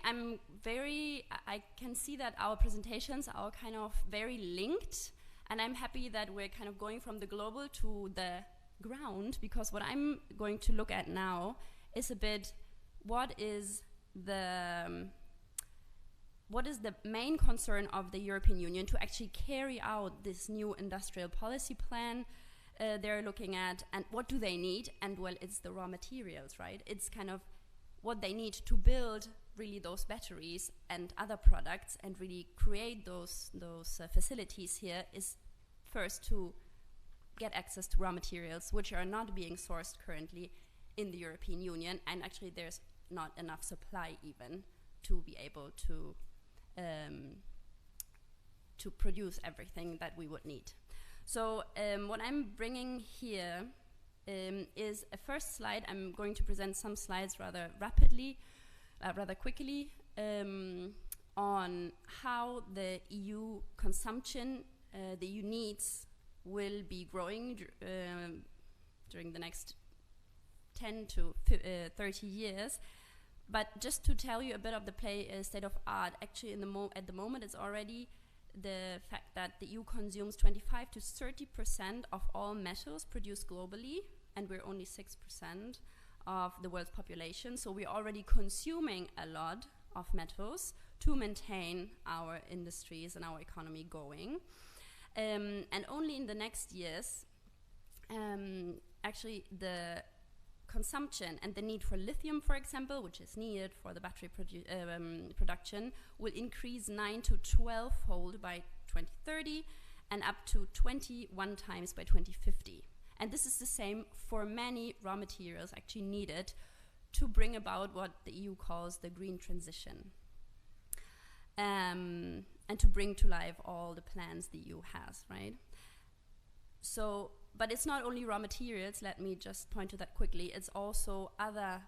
I can see that our presentations are kind of very linked, and I'm happy that we're kind of going from the global to the ground, because what I'm going to look at now is a bit what is the main concern of the European Union to actually carry out this new industrial policy plan they're looking at, and what do they need? And well, it's the raw materials, right? It's kind of what they need to build really those batteries and other products and really create those facilities here is first to get access to raw materials, which are not being sourced currently in the European Union, and actually there's not enough supply even to be able to produce everything that we would need. So what I'm bringing here is a first slide. I'm going to present some slides rather quickly on how the EU consumption, the EU needs will be growing during the next 10 to 30 years. But just to tell you a bit of the state of art, actually at the moment it's already the fact that the EU consumes 25 to 30% of all metals produced globally, and we're only 6% of the world's population. So we're already consuming a lot of metals to maintain our industries and our economy going. And only in the next years, actually the consumption and the need for lithium, for example, which is needed for the battery production, will increase 9 to 12-fold by 2030 and up to 21 times by 2050. And this is the same for many raw materials actually needed to bring about what the EU calls the green transition, and to bring to life all the plans the EU has, right? So, but it's not only raw materials, let me just point to that quickly, it's also other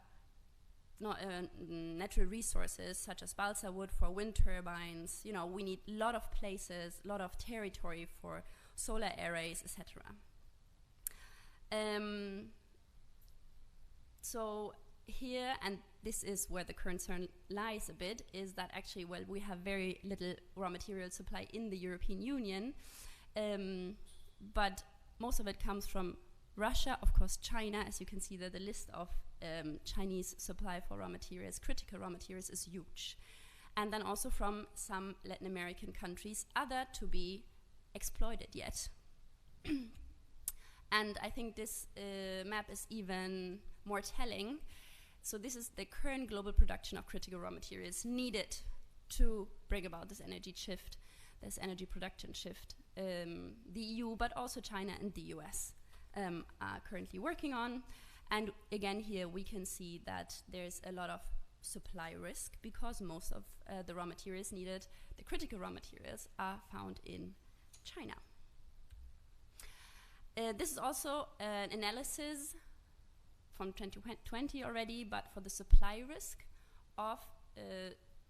natural resources such as balsa wood for wind turbines. You know, we need a lot of places, a lot of territory for solar arrays, etc. So here, and this is where the concern lies a bit, is that actually, well, we have very little raw material supply in the European Union, but most of it comes from Russia, of course China. As you can see, the list of Chinese supply for raw materials, critical raw materials, is huge. And then also from some Latin American countries, other to be exploited yet. And I think this map is even more telling. So this is the current global production of critical raw materials needed to bring about this energy shift, this energy production shift. The EU, but also China and the US are currently working on. And again, here we can see that there's a lot of supply risk because most of the raw materials needed, the critical raw materials, are found in China. This is also an analysis from 2020 already, but for the supply risk of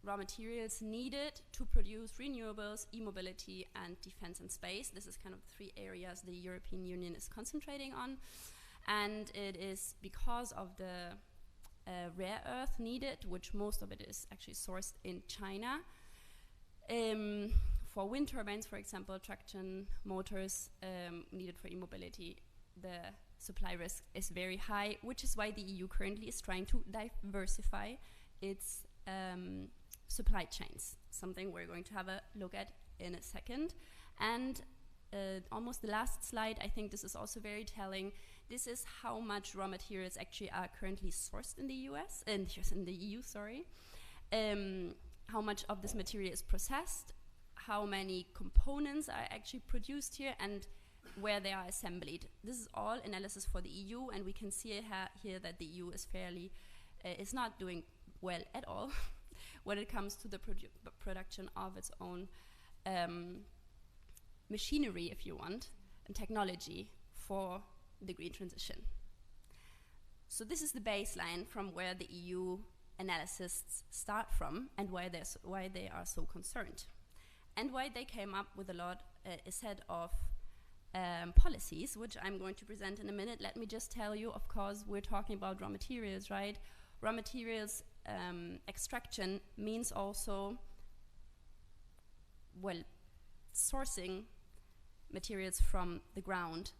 raw materials needed to produce renewables, e-mobility, and defense and space. This is kind of 3 areas the European Union is concentrating on. And it is because of the rare earth needed, which most of it is actually sourced in China. For wind turbines, for example, traction motors needed for e-mobility, the supply risk is very high, which is why the EU currently is trying to diversify its supply chains, something we're going to have a look at in a second. And almost the last slide, I think this is also very telling. This is how much raw materials actually are currently sourced in the US, in the EU, sorry. How much of this material is processed, how many components are actually produced here, and where they are assembled. This is all analysis for the EU, and we can see here that the EU is is not doing well at all when it comes to the production of its own machinery, if you want, and technology for the green transition. So this is the baseline from where the EU analysts start from, and why they are so concerned, and why they came up with a set of policies, which I'm going to present in a minute. Let me just tell you, of course, we're talking about raw materials, right? Raw materials extraction means also, well, sourcing materials from the ground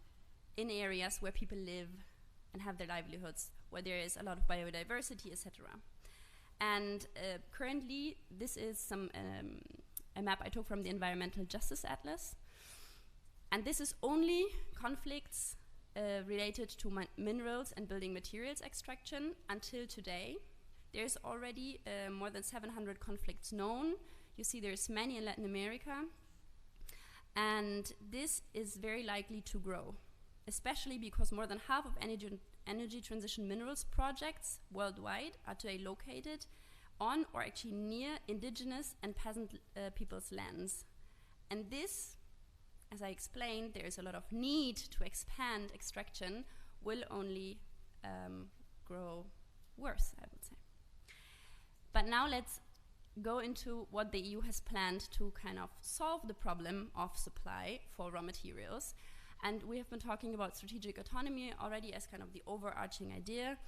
in areas where people live and have their livelihoods, where there is a lot of biodiversity, etc. And currently, this is a map I took from the Environmental Justice Atlas. And this is only conflicts related to minerals and building materials extraction until today. There's already more than 700 conflicts known. You see there's many in Latin America. And this is very likely to grow, especially because more than half of energy transition minerals projects worldwide are today located on or actually near indigenous and peasant people's lands. And this, as I explained, there is a lot of need to expand extraction, will only grow worse, I would say. But now let's go into what the EU has planned to kind of solve the problem of supply for raw materials. And we have been talking about strategic autonomy already as kind of the overarching idea.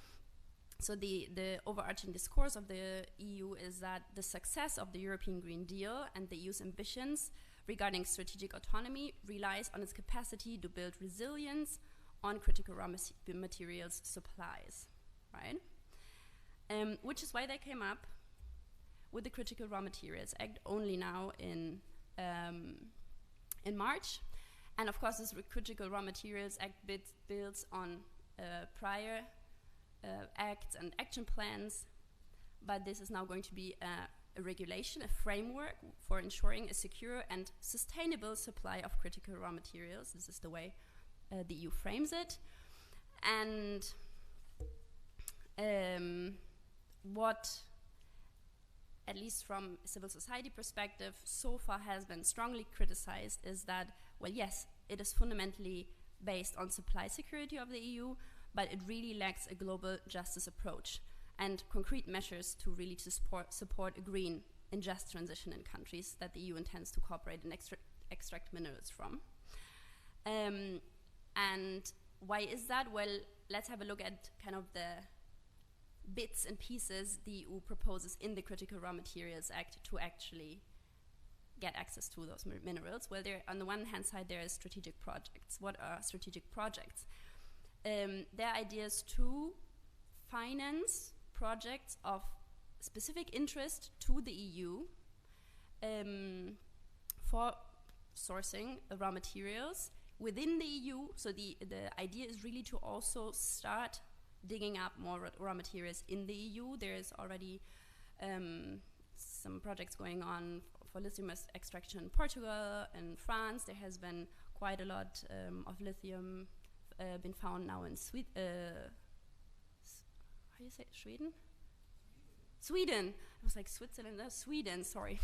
So the overarching discourse of the EU is that the success of the European Green Deal and the EU's ambitions regarding strategic autonomy relies on its capacity to build resilience on critical raw materials supplies, right? Which is why they came up with the Critical Raw Materials Act only now in March. And of course, this Critical Raw Materials Act builds on prior acts and action plans, but this is now going to be a regulation, a framework for ensuring a secure and sustainable supply of critical raw materials. This is the way the EU frames it. And what, at least from a civil society perspective, so far has been strongly criticized is that, well, yes, it is fundamentally based on supply security of the EU, but it really lacks a global justice approach and concrete measures to really support a green and just transition in countries that the EU intends to cooperate and extract minerals from. And why is that? Well, let's have a look at kind of the bits and pieces the EU proposes in the Critical Raw Materials Act to actually get access to those minerals. Well, there, on the one hand side, there is strategic projects. What are strategic projects? Their idea is to finance projects of specific interest to the EU for sourcing raw materials within the EU. So the idea is really to also start digging up more raw materials in the EU. There is already some projects going on for lithium extraction in Portugal and France. There has been quite a lot of lithium been found now in Sweden. How do you say it? Sweden? Sweden. I was like Switzerland. Sweden. Sorry.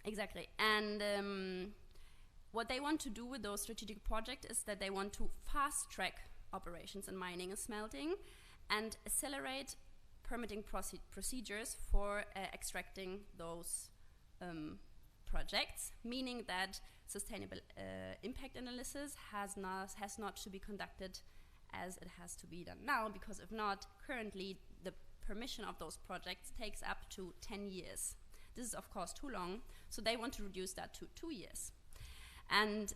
Exactly. And what they want to do with those strategic projects is that they want to fast track operations in mining and smelting and accelerate permitting procedures for extracting those projects, meaning that sustainable impact analysis has not to be conducted as it has to be done now, because if not, currently the permission of those projects takes up to 10 years. This is of course too long, so they want to reduce that to 2 years. And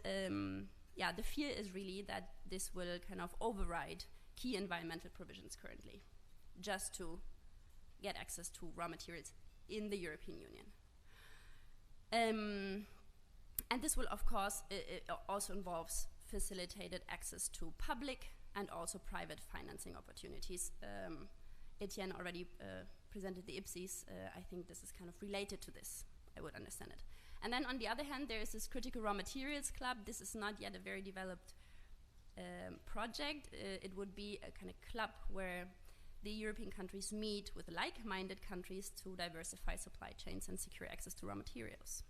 yeah, the fear is really that this will kind of override key environmental provisions currently, just to get access to raw materials in the European Union. And this will, of course, it also involves facilitated access to public and also private financing opportunities. Etienne already presented the IPCES. I think this is kind of related to this. I would understand it. And then on the other hand, there is this Critical Raw Materials Club. This is not yet a very developed project. It would be a kind of club where the European countries meet with like-minded countries to diversify supply chains and secure access to raw materials.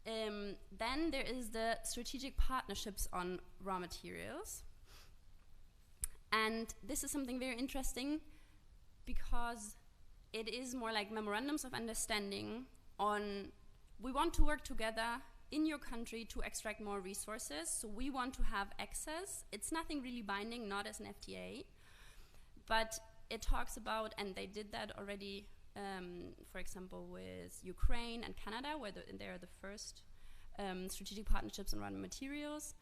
Then there is the strategic partnerships on raw materials. And this is something very interesting because it is more like memorandums of understanding on, we want to work together in your country to extract more resources, so we want to have access. It's nothing really binding, not as an FTA, but it talks about, and they did that already, for example, with Ukraine and Canada, where they are the first strategic partnerships on raw materials.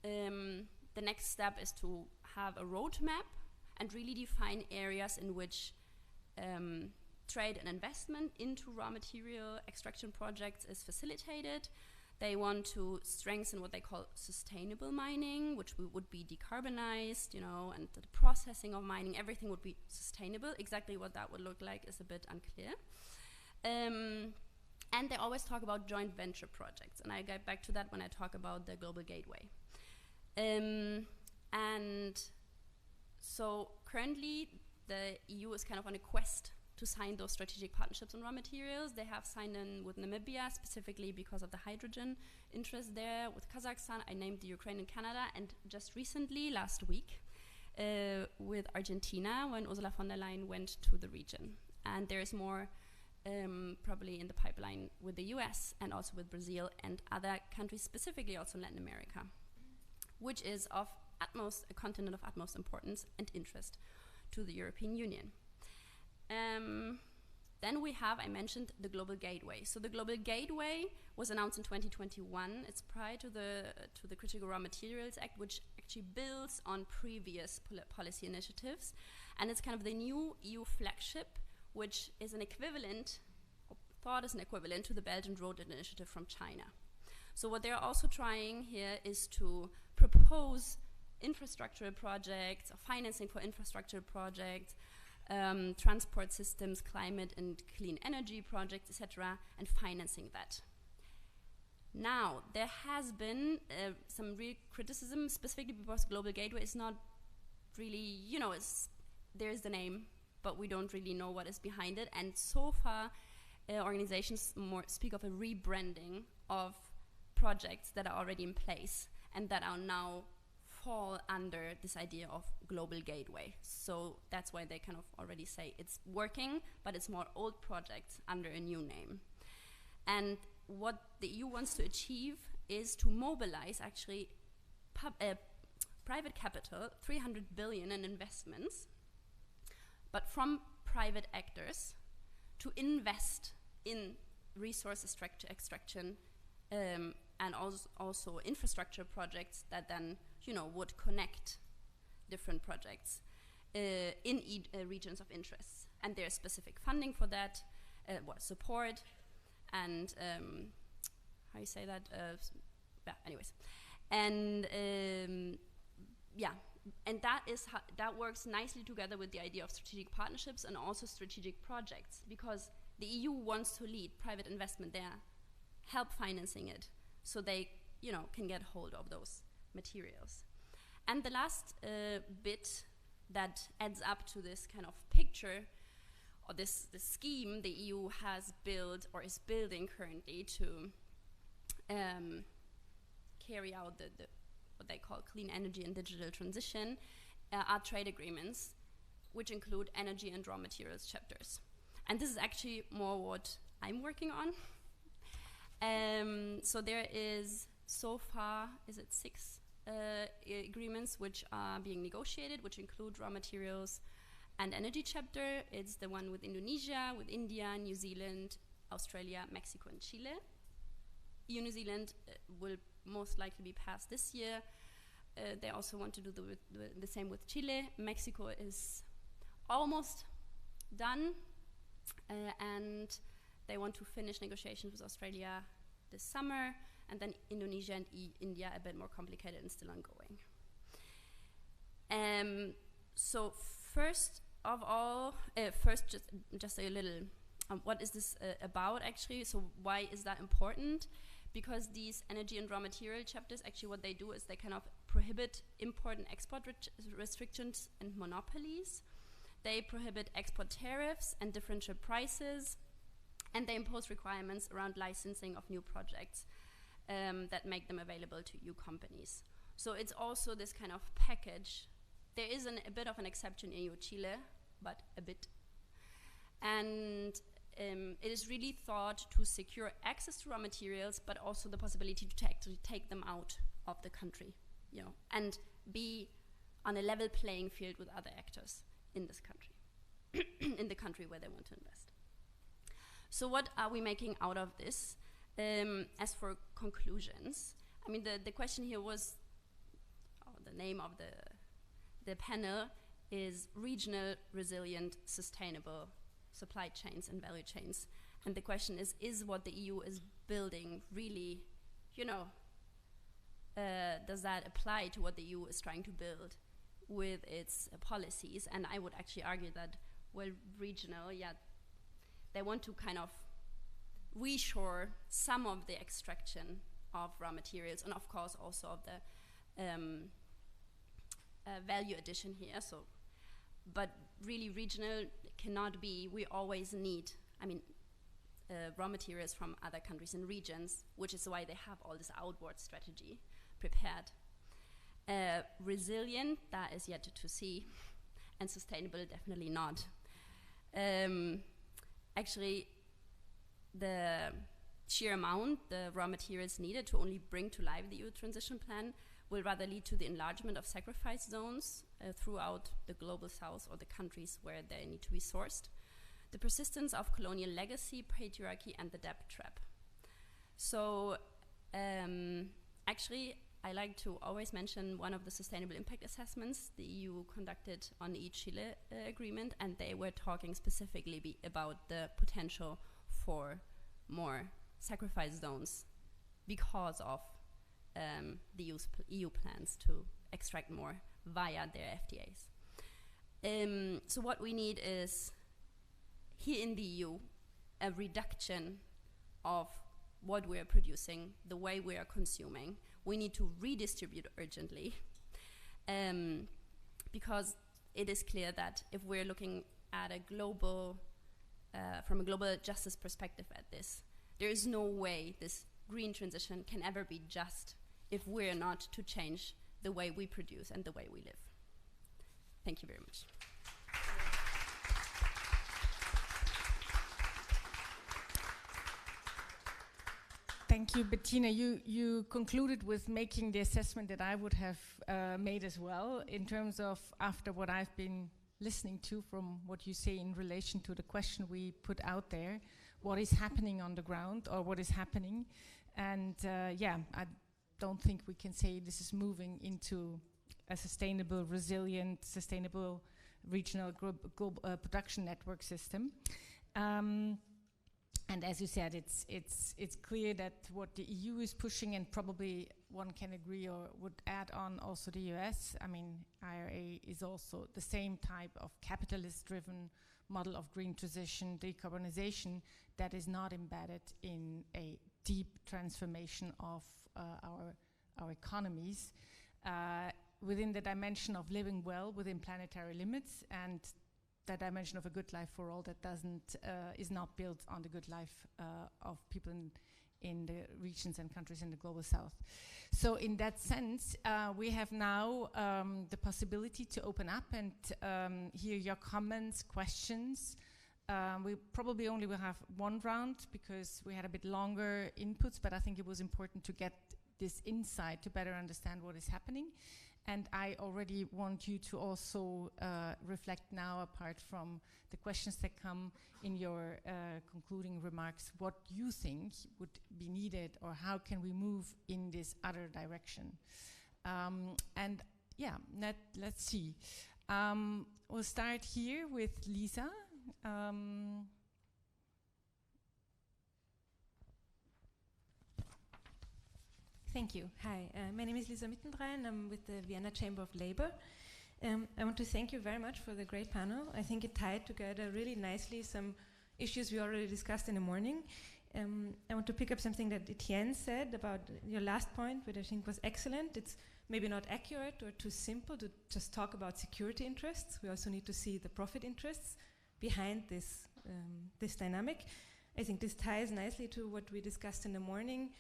The next step is to have a roadmap and really define areas in which trade and investment into raw material extraction projects is facilitated. They want to strengthen what they call sustainable mining, which would be decarbonized, you know, and the processing of mining, everything would be sustainable. Exactly what that would look like is a bit unclear. And they always talk about joint venture projects, and I get back to that when I talk about the Global Gateway. And so currently the EU is kind of on a quest to sign those strategic partnerships on raw materials. They have signed in with Namibia specifically because of the hydrogen interest there, with Kazakhstan. I named the Ukraine and Canada, and just recently, last week, with Argentina, when Ursula von der Leyen went to the region. And there is more probably in the pipeline with the US and also with Brazil and other countries, specifically also Latin America, which is of a continent of utmost importance and interest to the European Union. Then we have, I mentioned, the Global Gateway. So the Global Gateway was announced in 2021. It's prior to the Critical Raw Materials Act, which actually builds on previous policy initiatives. And it's kind of the new EU flagship, which is an equivalent, or thought as an equivalent, to the Belt and Road Initiative from China. So what they're also trying here is to propose infrastructure projects, or financing for infrastructure projects, transport systems, climate and clean energy projects, etc., and financing that. Now, there has been some real criticism, specifically because Global Gateway is not really, you know, there's the name, but we don't really know what is behind it. And so far, organizations more speak of a rebranding of projects that are already in place and that are now fall under this idea of global gateway. So that's why they kind of already say it's working, but it's more old projects under a new name. And what the EU wants to achieve is to mobilize actually private capital, 300 billion in investments, but from private actors to invest in resource extraction and also infrastructure projects that then, you know, would connect different projects in regions of interest. And there's specific funding for that, support, and how you say that? Yeah, anyways. And and that works nicely together with the idea of strategic partnerships and also strategic projects, because the EU wants to lead private investment there, help financing it, so they, you know, can get hold of those materials. And the last bit that adds up to this kind of picture, or this scheme the EU has built or is building currently to carry out the what they call clean energy and digital transition, are trade agreements, which include energy and raw materials chapters. And this is actually more what I'm working on. So there is so far, is it 6 agreements which are being negotiated, which include raw materials and energy chapter. It's the one with Indonesia, with India, New Zealand, Australia, Mexico, and Chile. New Zealand will most likely be passed this year. They also want to do the same with Chile. Mexico is almost done, and they want to finish negotiations with Australia this summer, and then Indonesia and India a bit more complicated and still ongoing. So first of all, just a little, what is this about actually? So why is that important? Because these energy and raw material chapters, actually what they do is they kind of prohibit import and export restrictions and monopolies. They prohibit export tariffs and differential prices, and they impose requirements around licensing of new projects that make them available to EU companies. So it's also this kind of package. There is a bit of an exception in EU-Chile, but a bit. And it is really thought to secure access to raw materials, but also the possibility to actually take them out of the country, you know, and be on a level playing field with other actors in this country, in the country where they want to invest. So what are we making out of this? As for conclusions, I mean, the question here was, the name of the panel is Regional, Resilient, Sustainable Supply Chains and Value Chains. And the question is what the EU is building really, you know, does that apply to what the EU is trying to build with its policies? And I would actually argue that, well, regional, yeah, they want to kind of reshore some of the extraction of raw materials, and of course also of the value addition here. So, but really regional cannot be, we always need, I mean, raw materials from other countries and regions, which is why they have all this outward strategy prepared. Resilient, that is yet to see, and sustainable, definitely not. Actually, the sheer amount, the raw materials needed to only bring to life the EU transition plan will rather lead to the enlargement of sacrifice zones throughout the global south or the countries where they need to be sourced, the persistence of colonial legacy, patriarchy, and the debt trap. So actually, I like to always mention one of the sustainable impact assessments the EU conducted on the EU-Chile agreement, and they were talking specifically about the potential for more sacrifice zones because of the EU plans to extract more via their FTAs. So what we need is, here in the EU, a reduction of what we are producing, the way we are consuming. We need to redistribute urgently, because it is clear that if we're looking at a global, from a global justice perspective at this, there is no way this green transition can ever be just if we're not to change the way we produce and the way we live. Thank you very much. Thank you, Bettina. You concluded with making the assessment that I would have made as well, in terms of, after what I've been listening to from what you say in relation to the question we put out there, what is happening on the ground, or what is happening. And yeah, I don't think we can say this is moving into a sustainable, resilient, sustainable regional production network system. And as you said, it's clear that what the EU is pushing, and probably one can agree or would add on also the US, I mean, IRA is also the same type of capitalist-driven model of green transition, decarbonization, that is not embedded in a deep transformation of our economies within the dimension of living well within planetary limits, and that dimension of a good life for all that is not built on the good life of people in the regions and countries in the global south. So in that sense, we have now the possibility to open up and hear your comments, questions. We probably only will have one round because we had a bit longer inputs, but I think it was important to get this insight to better understand what is happening. And I already want you to also reflect now, apart from the questions that come in your concluding remarks, what you think would be needed, or how can we move in this other direction. And yeah, let's see. We'll start here with Lisa. Thank you. Hi, my name is Lisa Mittendrein, and I'm with the Vienna Chamber of Labour. I want to thank you very much for the great panel. I think it tied together really nicely some issues we already discussed in the morning. I want to pick up something that Etienne said about your last point, which I think was excellent. It's maybe not accurate or too simple to just talk about security interests. We also need to see the profit interests behind this, this dynamic. I think this ties nicely to what we discussed in the morning,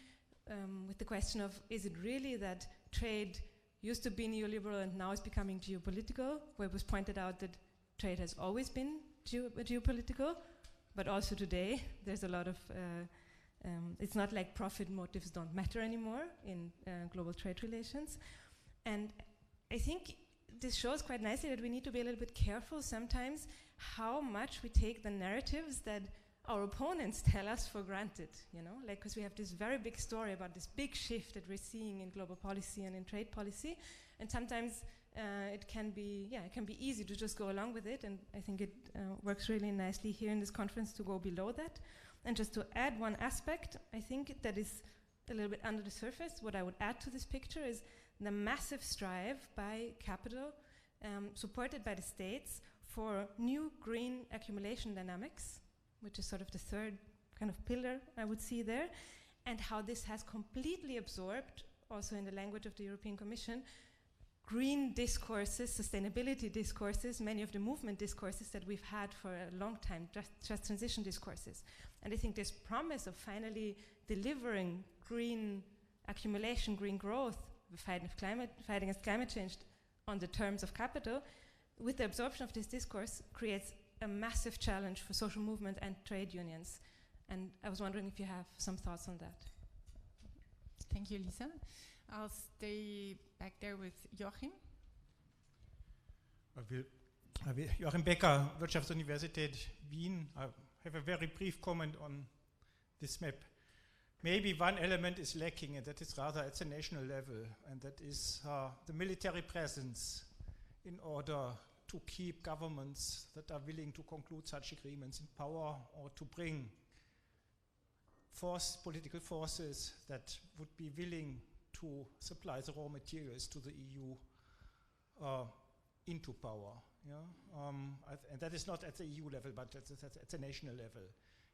with the question of, is it really that trade used to be neoliberal and now is becoming geopolitical, where it was pointed out that trade has always been geopolitical, but also today there's a lot of, it's not like profit motives don't matter anymore in global trade relations. And I think this shows quite nicely that we need to be a little bit careful sometimes how much we take the narratives that our opponents tell us for granted, you know, like, because we have this very big story about this big shift that we're seeing in global policy and in trade policy, and sometimes it can be easy to just go along with it, and I think it works really nicely here in this conference to go below that. And just to add one aspect, I think that is a little bit under the surface, what I would add to this picture is the massive strive by capital, supported by the states, for new green accumulation dynamics, which is sort of the third kind of pillar I would see there, and how this has completely absorbed, also in the language of the European Commission, green discourses, sustainability discourses, many of the movement discourses that we've had for a long time, just transition discourses. And I think this promise of finally delivering green accumulation, green growth, fighting against climate change on the terms of capital, with the absorption of this discourse, creates a massive challenge for social movement and trade unions. And I was wondering if you have some thoughts on that. Thank you, Lisa. I'll stay back there with Joachim. Joachim Becker, Wirtschaftsuniversität Wien. I have a very brief comment on this map. Maybe one element is lacking, and that is rather at the national level, and that is the military presence in order to keep governments that are willing to conclude such agreements in power, or to bring political forces that would be willing to supply the raw materials to the EU into power. Yeah? And that is not at the EU level, but at the national level.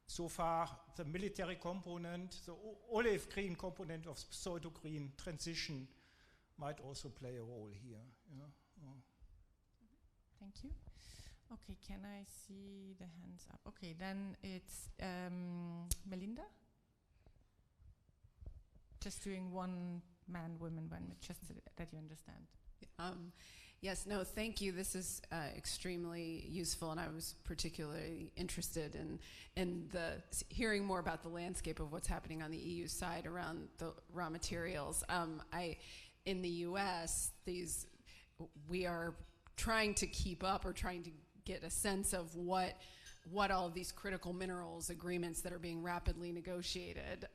So far, the military component, the olive green component of pseudo-green transition might also play a role here. Yeah? Thank you. Okay, can I see the hands up? Okay, then it's Melinda. just doing one man, women, one, just so that you understand. Yes, no, thank you. This is extremely useful, and I was particularly interested in hearing more about the landscape of what's happening on the EU side around the raw materials. In the US, we are trying to keep up or trying to get a sense of what all of these critical minerals agreements that are being rapidly negotiated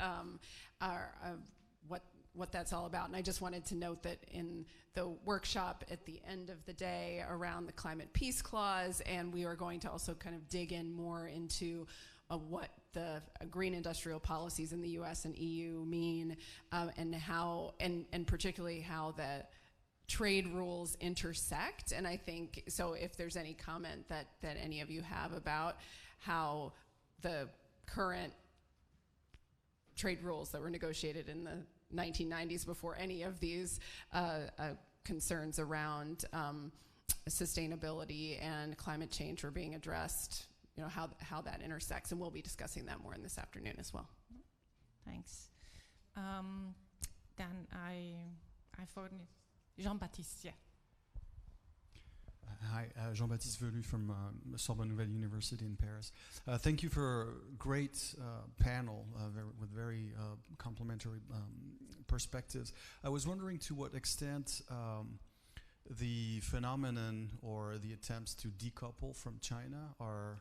what that's all about. And I just wanted to note that in the workshop at the end of the day around the climate peace clause, and we are going to also kind of dig in more into what the green industrial policies in the US and EU mean, and how, and particularly how the trade rules intersect. And I think, so if there's any comment that any of you have about how the current trade rules that were negotiated in the 1990s before any of these concerns around sustainability and climate change were being addressed, you know, how that intersects, and we'll be discussing that more in this afternoon as well. Thanks. Then I thought Jean-Baptiste, yeah. Hi, Jean-Baptiste Velu from Sorbonne Nouvelle University in Paris. Thank you for a great panel with very complementary perspectives. I was wondering to what extent the phenomenon or the attempts to decouple from China are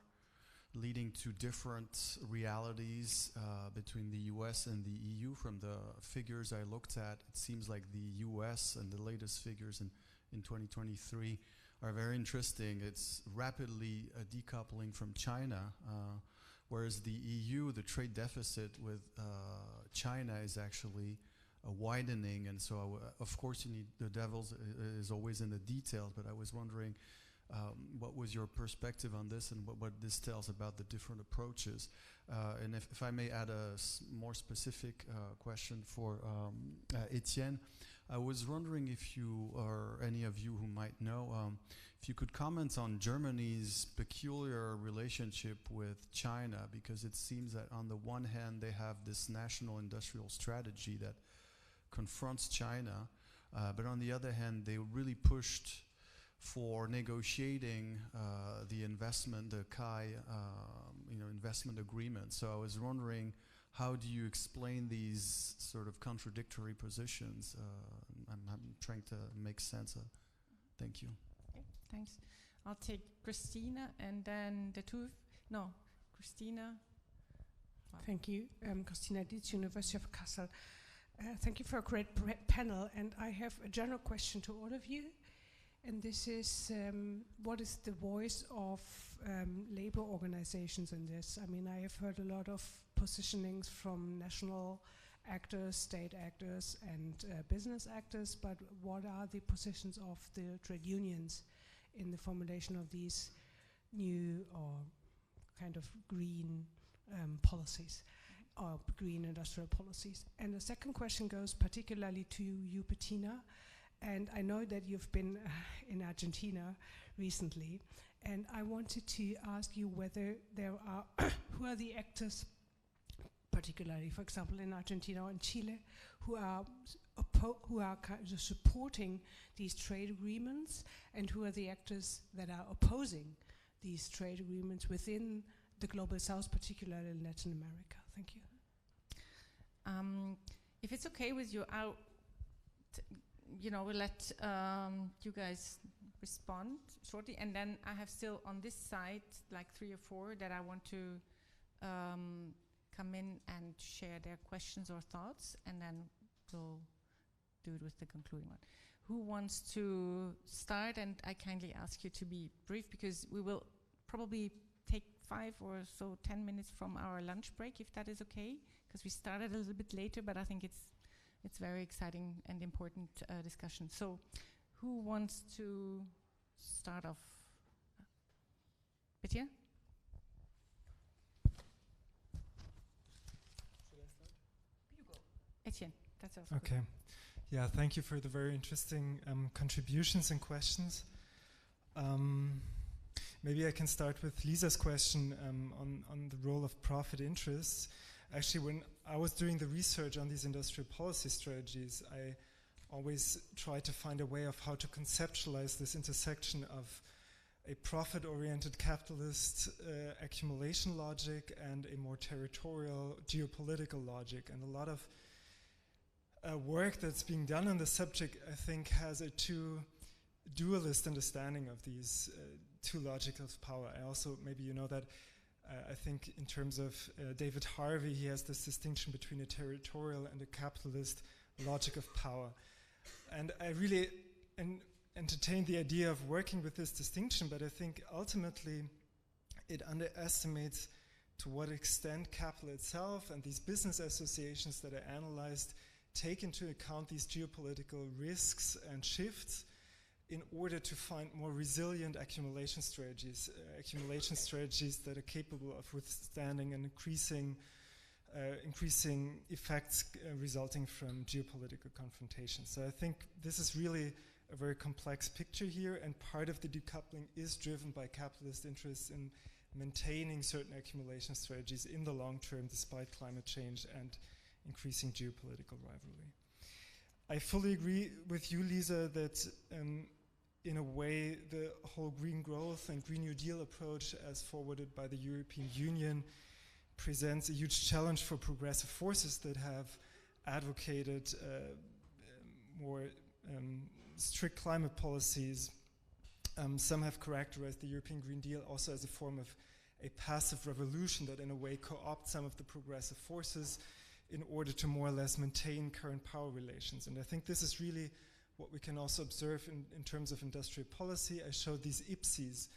leading to different realities between the US and the EU. From the figures I looked at, it seems like the US and the latest figures in 2023 are very interesting. It's rapidly decoupling from China, whereas the EU, the trade deficit with China is actually widening. And so, of course, you need the devil is always in the details, but I was wondering what was your perspective on this and what this tells about the different approaches. And if I may add a more specific question for Etienne, I was wondering if you, or any of you who might know, if you could comment on Germany's peculiar relationship with China, because it seems that on the one hand they have this national industrial strategy that confronts China, but on the other hand they really pushed for negotiating the investment, the CAI, investment agreement. So I was wondering, how do you explain these sort of contradictory positions? I'm trying to make sense of. Thank you. Okay, thanks. I'll take Christina and then Christina. Wow. Thank you. Christina Dietz, University of Kassel. Thank you for a great panel. And I have a general question to all of you. And this is, what is the voice of labor organizations in this? I mean, I have heard a lot of positionings from national actors, state actors, and business actors, but what are the positions of the trade unions in the formulation of these new or kind of green policies, or green industrial policies? And the second question goes particularly to you, Bettina. And I know that you've been in Argentina recently, and I wanted to ask you whether there are, who are the actors, particularly, for example, in Argentina or in Chile, who are kind of supporting these trade agreements, and who are the actors that are opposing these trade agreements within the global south, particularly in Latin America? Thank you. If it's okay with you, we'll let you guys respond shortly, and then I have still on this side like 3 or 4 that I want to come in and share their questions or thoughts, and then we'll do it with the concluding one. Who wants to start? And I kindly ask you to be brief, because we will probably take 5 or so 10 minutes from our lunch break, if that is okay, because we started a little bit later, but I think it's very exciting and important discussion. So who wants to start off? Bettina? Should I start? You go. Etienne, that's also Okay. good. Yeah, thank you for the very interesting contributions and questions. Maybe I can start with Lisa's question on the role of profit interests. Actually, when I was doing the research on these industrial policy strategies, I always try to find a way of how to conceptualize this intersection of a profit-oriented capitalist accumulation logic and a more territorial geopolitical logic. And a lot of work that's being done on the subject, I think, has a too dualist understanding of these two logics of power. I also, maybe you know that, I think in terms of David Harvey, he has this distinction between a territorial and a capitalist logic of power. And I really entertain the idea of working with this distinction, but I think ultimately it underestimates to what extent capital itself and these business associations that are analyzed take into account these geopolitical risks and shifts in order to find more resilient accumulation strategies that are capable of withstanding and increasing effects resulting from geopolitical confrontation. So I think this is really a very complex picture here, and part of the decoupling is driven by capitalist interests in maintaining certain accumulation strategies in the long term despite climate change and increasing geopolitical rivalry. I fully agree with you, Lisa, that in a way the whole green growth and Green New Deal approach as forwarded by the European Union presents a huge challenge for progressive forces that have advocated more strict climate policies. Some have characterized the European Green Deal also as a form of a passive revolution that in a way co-opts some of the progressive forces in order to more or less maintain current power relations. And I think this is really what we can also observe in terms of industrial policy. I showed these IPCEs,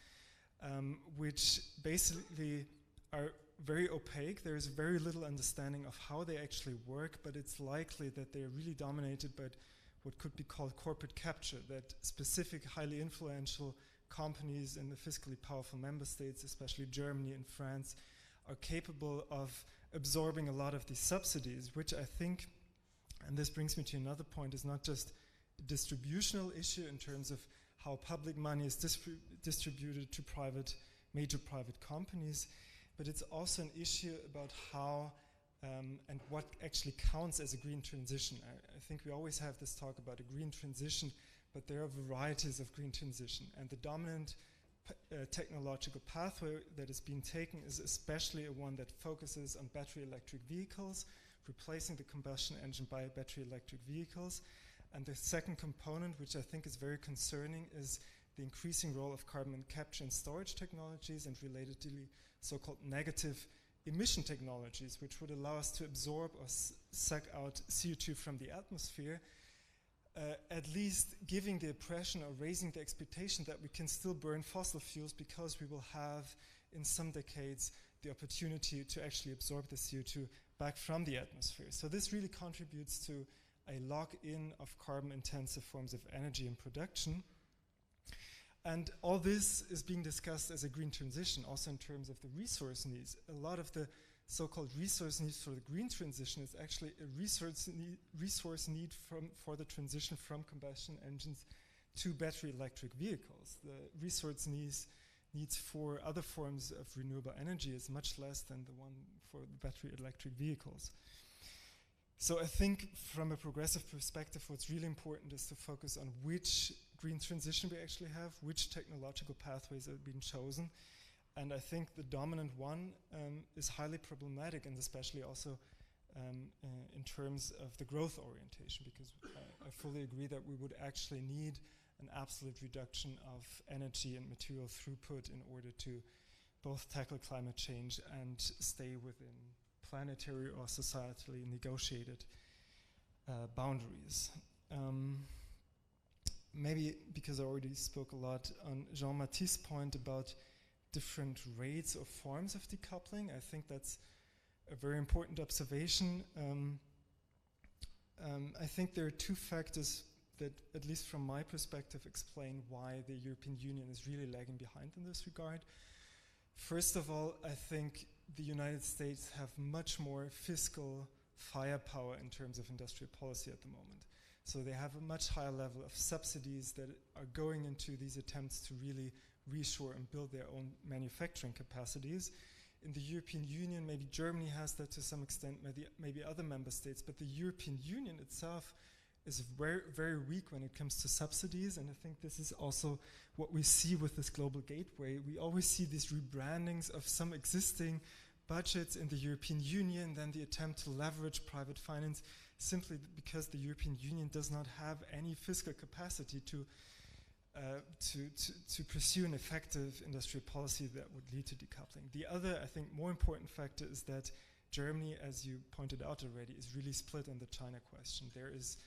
which basically are very opaque. There is very little understanding of how they actually work, but it's likely that they are really dominated by what could be called corporate capture, that specific highly influential companies in the fiscally powerful member states, especially Germany and France, are capable of absorbing a lot of these subsidies, which I think, and this brings me to another point, is not just a distributional issue in terms of how public money is distributed to major private companies, but it's also an issue about how and what actually counts as a green transition. I think we always have this talk about a green transition, but there are varieties of green transition, and the dominant technological pathway that is being taken is especially one that focuses on battery electric vehicles, replacing the combustion engine by battery electric vehicles. And the second component, which I think is very concerning, is the increasing role of carbon capture and storage technologies and relatedly so-called negative emission technologies, which would allow us to absorb or suck out CO2 from the atmosphere, at least giving the impression or raising the expectation that we can still burn fossil fuels because we will have, in some decades, the opportunity to actually absorb the CO2 back from the atmosphere. So this really contributes to a lock-in of carbon-intensive forms of energy and production. And all this is being discussed as a green transition, also in terms of the resource needs. A lot of the so-called resource needs for the green transition is actually a resource need for the transition from combustion engines to battery electric vehicles. The resource needs for other forms of renewable energy is much less than the one for the battery electric vehicles. So I think from a progressive perspective, what's really important is to focus on which green transition we actually have, which technological pathways are being chosen. And I think the dominant one is highly problematic, and especially also in terms of the growth orientation, because I fully agree that we would actually need an absolute reduction of energy and material throughput in order to both tackle climate change and stay within planetary or societally negotiated boundaries. Maybe because I already spoke a lot on Jean-Baptiste's point about different rates or forms of decoupling, I think that's a very important observation. I think there are two factors that, at least from my perspective, explain why the European Union is really lagging behind in this regard. First of all, I think the United States have much more fiscal firepower in terms of industrial policy at the moment. So they have a much higher level of subsidies that are going into these attempts to really reshore and build their own manufacturing capacities. in the European Union, maybe Germany has that to some extent, maybe other member states, but the European Union itself is very, very weak when it comes to subsidies, and I think this is also what we see with this global gateway. We always see these rebrandings of some existing budgets in the European Union, then the attempt to leverage private finance simply because the European Union does not have any fiscal capacity to pursue an effective industrial policy that would lead to decoupling. The other, I think, more important factor is that Germany, as you pointed out already, is really split on the China question. There is,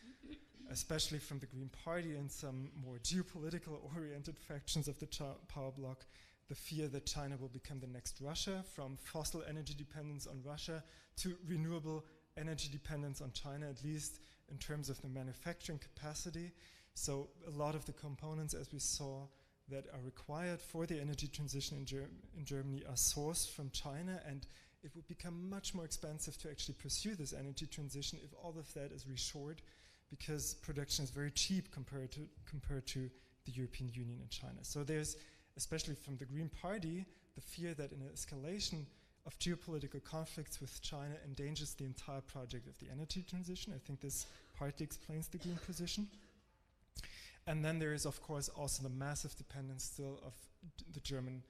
especially from the Green Party and some more geopolitical-oriented factions of the power bloc, the fear that China will become the next Russia, from fossil energy dependence on Russia to renewable energy dependence on China, at least in terms of the manufacturing capacity. So a lot of the components, as we saw, that are required for the energy transition in Germany are sourced from China, and it would become much more expensive to actually pursue this energy transition if all of that is reshored, because production is very cheap compared to the European Union and China. So there's, especially from the Green Party, the fear that an escalation of geopolitical conflicts with China endangers the entire project of the energy transition. I think this partly explains the Green position. And then there is, of course, also the massive dependence still of the German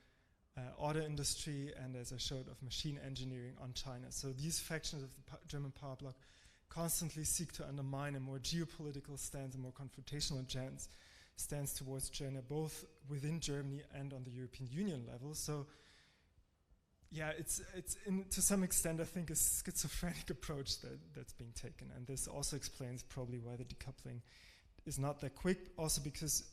auto industry and, as I showed, of machine engineering on China. So these factions of the German power bloc constantly seek to undermine a more geopolitical stance, a more confrontational stance towards China, both within Germany and on the European Union level. So yeah, it's to some extent, I think, a schizophrenic approach that's being taken. And this also explains probably why the decoupling is not that quick, also because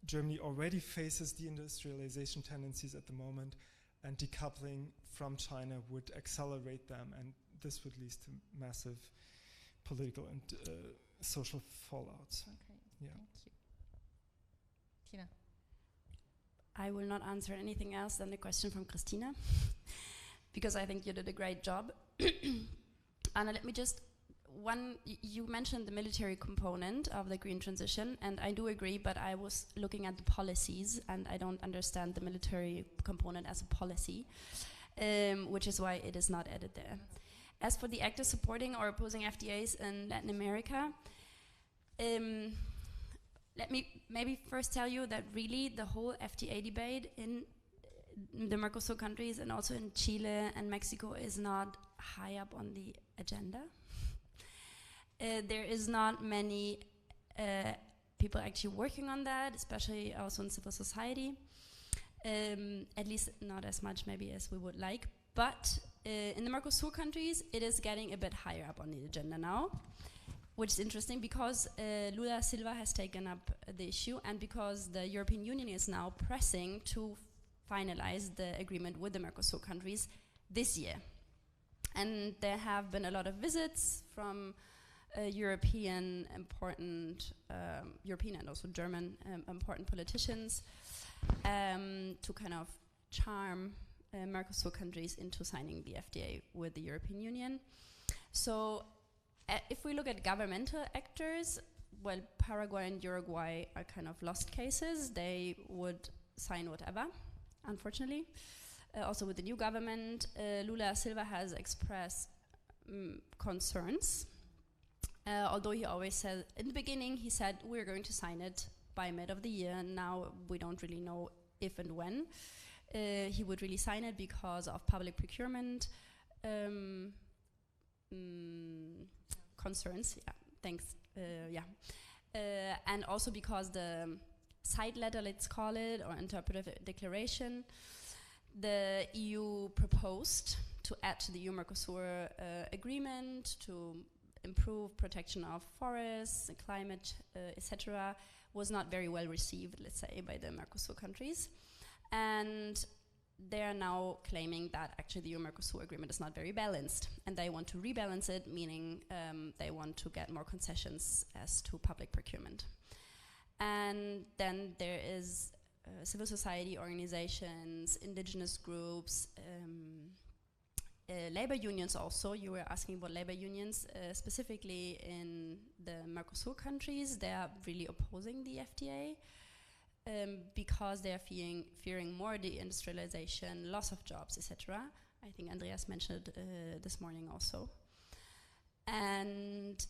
Germany already faces deindustrialization tendencies at the moment, and decoupling from China would accelerate them, and this would lead to massive political and social fallouts. Okay, yeah. Thank you. Tina. I will not answer anything else than the question from Christina, because I think you did a great job. Anna, let me just, you mentioned the military component of the green transition, and I do agree, but I was looking at the policies, and I don't understand the military component as a policy, which is why it is not added there. As for the actors supporting or opposing FTAs in Latin America, let me maybe first tell you that really the whole FTA debate in the Mercosur countries and also in Chile and Mexico is not high up on the agenda. There is not many people actually working on that, especially also in civil society. At least not as much maybe as we would like. But in the Mercosur countries, it is getting a bit higher up on the agenda now, which is interesting because Lula Silva has taken up the issue, and because the European Union is now pressing to finalize the agreement with the Mercosur countries this year. And there have been a lot of visits from European and also German important politicians to kind of charm Mercosur countries into signing the FTA with the European Union. So if we look at governmental actors, well, Paraguay and Uruguay are kind of lost cases. They would sign whatever, unfortunately. Also with the new government, Lula Silva has expressed concerns. Although he always said, in the beginning, he said, we're going to sign it by mid of the year. And now we don't really know if and when he would really sign it because of public procurement concerns. Yeah, thanks. And also because the side letter, let's call it, or interpretive declaration, the EU proposed to add to the EU-Mercosur agreement to improve protection of forests, climate, etc., was not very well received, let's say, by the Mercosur countries. And they are now claiming that actually the EU-Mercosur agreement is not very balanced, and they want to rebalance it, meaning they want to get more concessions as to public procurement. And then there is civil society organizations, indigenous groups, labor unions also. You were asking about labor unions, specifically in the Mercosur countries. They are really opposing the FTA because they are fearing more deindustrialization, loss of jobs, etc. I think Andreas mentioned it this morning also. And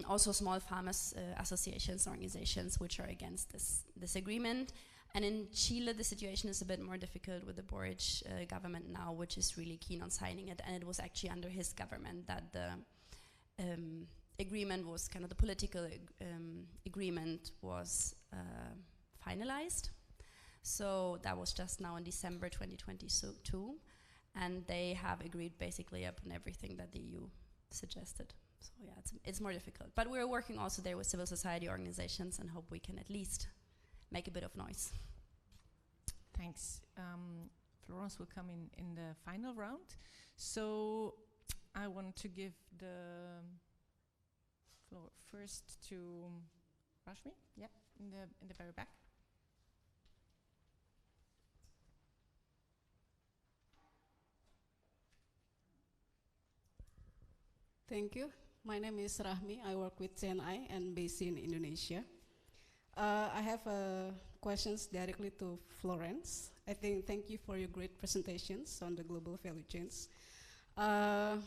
also small farmers associations, organizations which are against this agreement. And in Chile, the situation is a bit more difficult with the Boric government now, which is really keen on signing it. And it was actually under his government that the agreement was kind of the political agreement was finalized. So that was just now in December 2022. And they have agreed basically upon everything that the EU suggested. So yeah, it's more difficult. But we're working also there with civil society organizations and hope we can at least make a bit of noise. Thanks. Florence will come in the final round. So I want to give the floor first to Rashmi. Yeah, in the very back. Thank you. My name is Rahmi. I work with CNI and based in Indonesia. I have questions directly to Florence. I think thank you for your great presentations on the global value chains. I've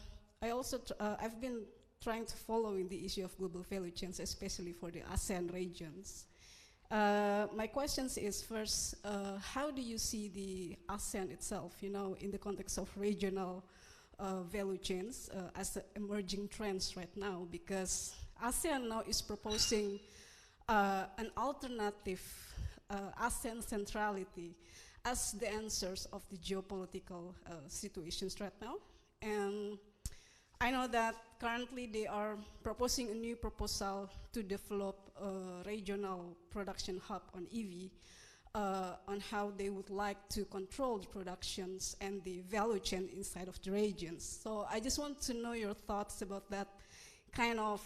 been trying to follow in the issue of global value chains, especially for the ASEAN regions. My questions is first, how do you see the ASEAN itself, in the context of regional value chains as emerging trends right now? Because ASEAN now is proposing an alternative ASEAN centrality as the answers of the geopolitical situations right now. And I know that currently they are proposing a new proposal to develop a regional production hub on EV, on how they would like to control the productions and the value chain inside of the regions. So I just want to know your thoughts about that kind of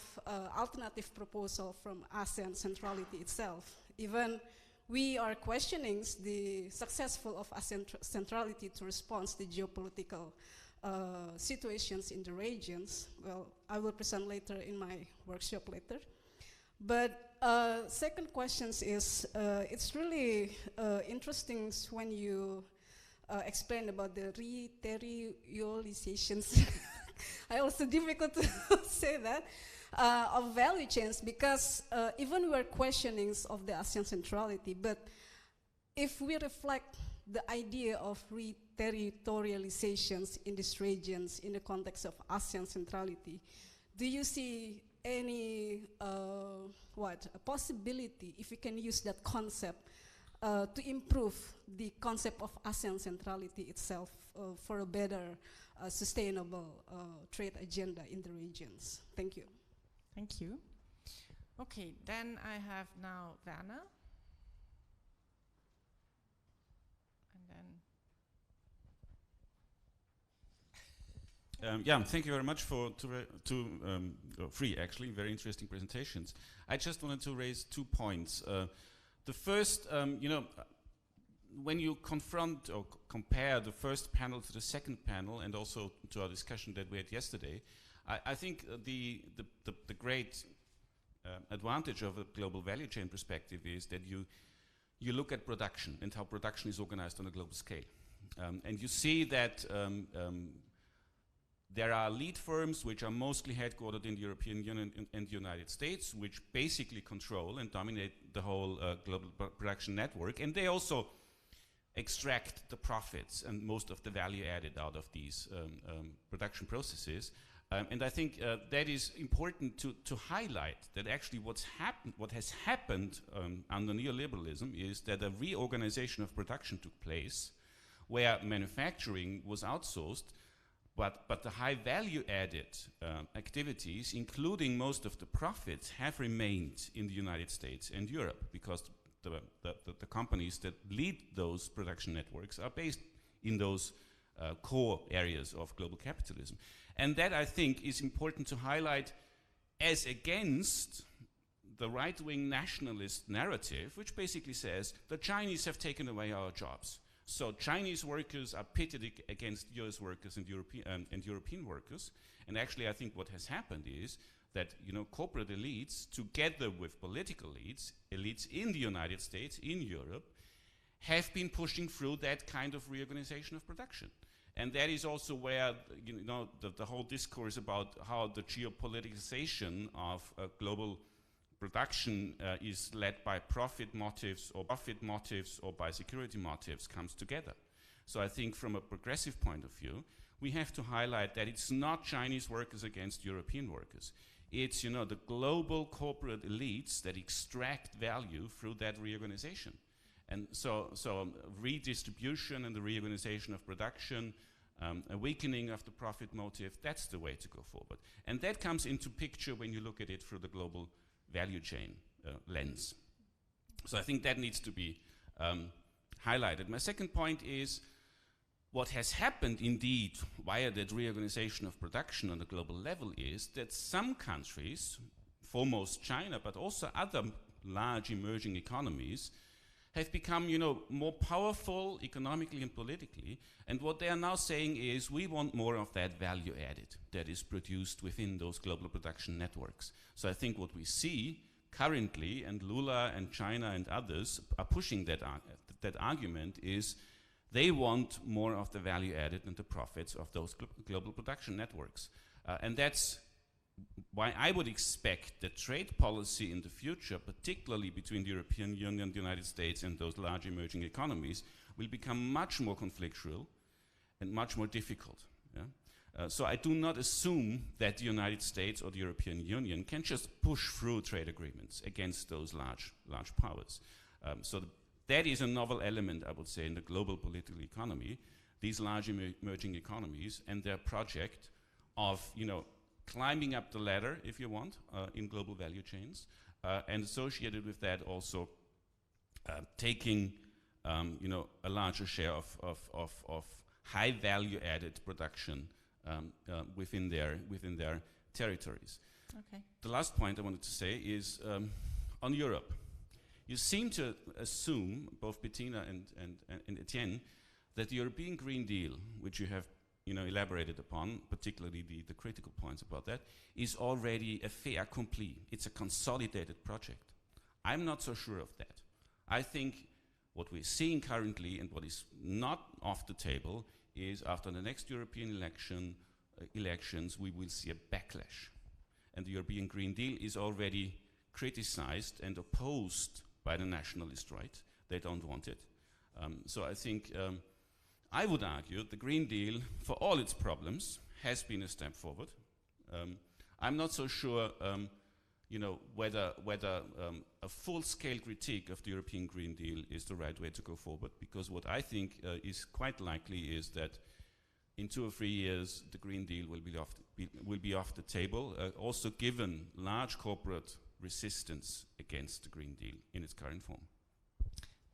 alternative proposal from ASEAN centrality itself. Even we are questioning the successful of ASEAN centrality to respond to the geopolitical situations in the regions. Well, I will present later in my workshop later. But second question is, it's really interesting when you explain about the reterritorializations. I also difficult to say that, of value chains, because even we are questioning of the ASEAN centrality, but if we reflect the idea of reterritorializations in these regions in the context of ASEAN centrality, do you see any a possibility, if we can use that concept, to improve the concept of ASEAN centrality itself for a better sustainable trade agenda in the regions? Thank you. Thank you. Okay, then I have now Werner. And then thank you very much for three actually very interesting presentations. I just wanted to raise 2 points. The first, when you confront or compare the first panel to the second panel, and also to our discussion that we had yesterday, I think the great advantage of a global value chain perspective is that you look at production and how production is organized on a global scale, and you see that. There are lead firms which are mostly headquartered in the European Union and the United States, which basically control and dominate the whole global production network, and they also extract the profits and most of the value added out of these production processes. And I think that is important to highlight that actually what has happened under neoliberalism is that a reorganization of production took place where manufacturing was outsourced, but the high value added activities, including most of the profits, have remained in the United States and Europe, because the companies that lead those production networks are based in those core areas of global capitalism. And that, I think, is important to highlight as against the right-wing nationalist narrative, which basically says the Chinese have taken away our jobs. So Chinese workers are pitted against US workers and European workers. And actually, I think what has happened is that corporate elites, together with political elites in the United States, in Europe, have been pushing through that kind of reorganization of production. And that is also where the whole discourse about how the geopoliticization of global production is led by profit motives or by security motives comes together. So I think from a progressive point of view, we have to highlight that it's not Chinese workers against European workers. It's the global corporate elites that extract value through that reorganization. And so redistribution and the reorganization of production, a weakening of the profit motive, that's the way to go forward. And that comes into picture when you look at it through the global value chain lens. So I think that needs to be highlighted. My second point is what has happened indeed via that reorganization of production on the global level is that some countries, foremost China, but also other large emerging economies, have become, more powerful economically and politically. And what they are now saying is, we want more of that value added that is produced within those global production networks. So I think what we see currently, and Lula and China and others are pushing that argument, is they want more of the value added and the profits of those global production networks. And that's why I would expect that trade policy in the future, particularly between the European Union, the United States, and those large emerging economies, will become much more conflictual and much more difficult. Yeah? So I do not assume that the United States or the European Union can just push through trade agreements against those large powers. So that is a novel element, I would say, in the global political economy, these large emerging economies and their project of, climbing up the ladder, if you want, in global value chains, and associated with that also taking, a larger share of high value added production within their territories. Okay. The last point I wanted to say is on Europe. You seem to assume, both Bettina and Etienne, that the European Green Deal, which you have elaborated upon, particularly the critical points about that, is already a fait accompli. It's a consolidated project. I'm not so sure of that. I think what we're seeing currently and what is not off the table is after the next European elections, we will see a backlash. And the European Green Deal is already criticized and opposed by the nationalist right. They don't want it. So I think I would argue the Green Deal, for all its problems, has been a step forward. I'm not so sure, whether a full-scale critique of the European Green Deal is the right way to go forward, because what I think is quite likely is that in 2 or 3 years, the Green Deal will be off the table, also given large corporate resistance against the Green Deal in its current form.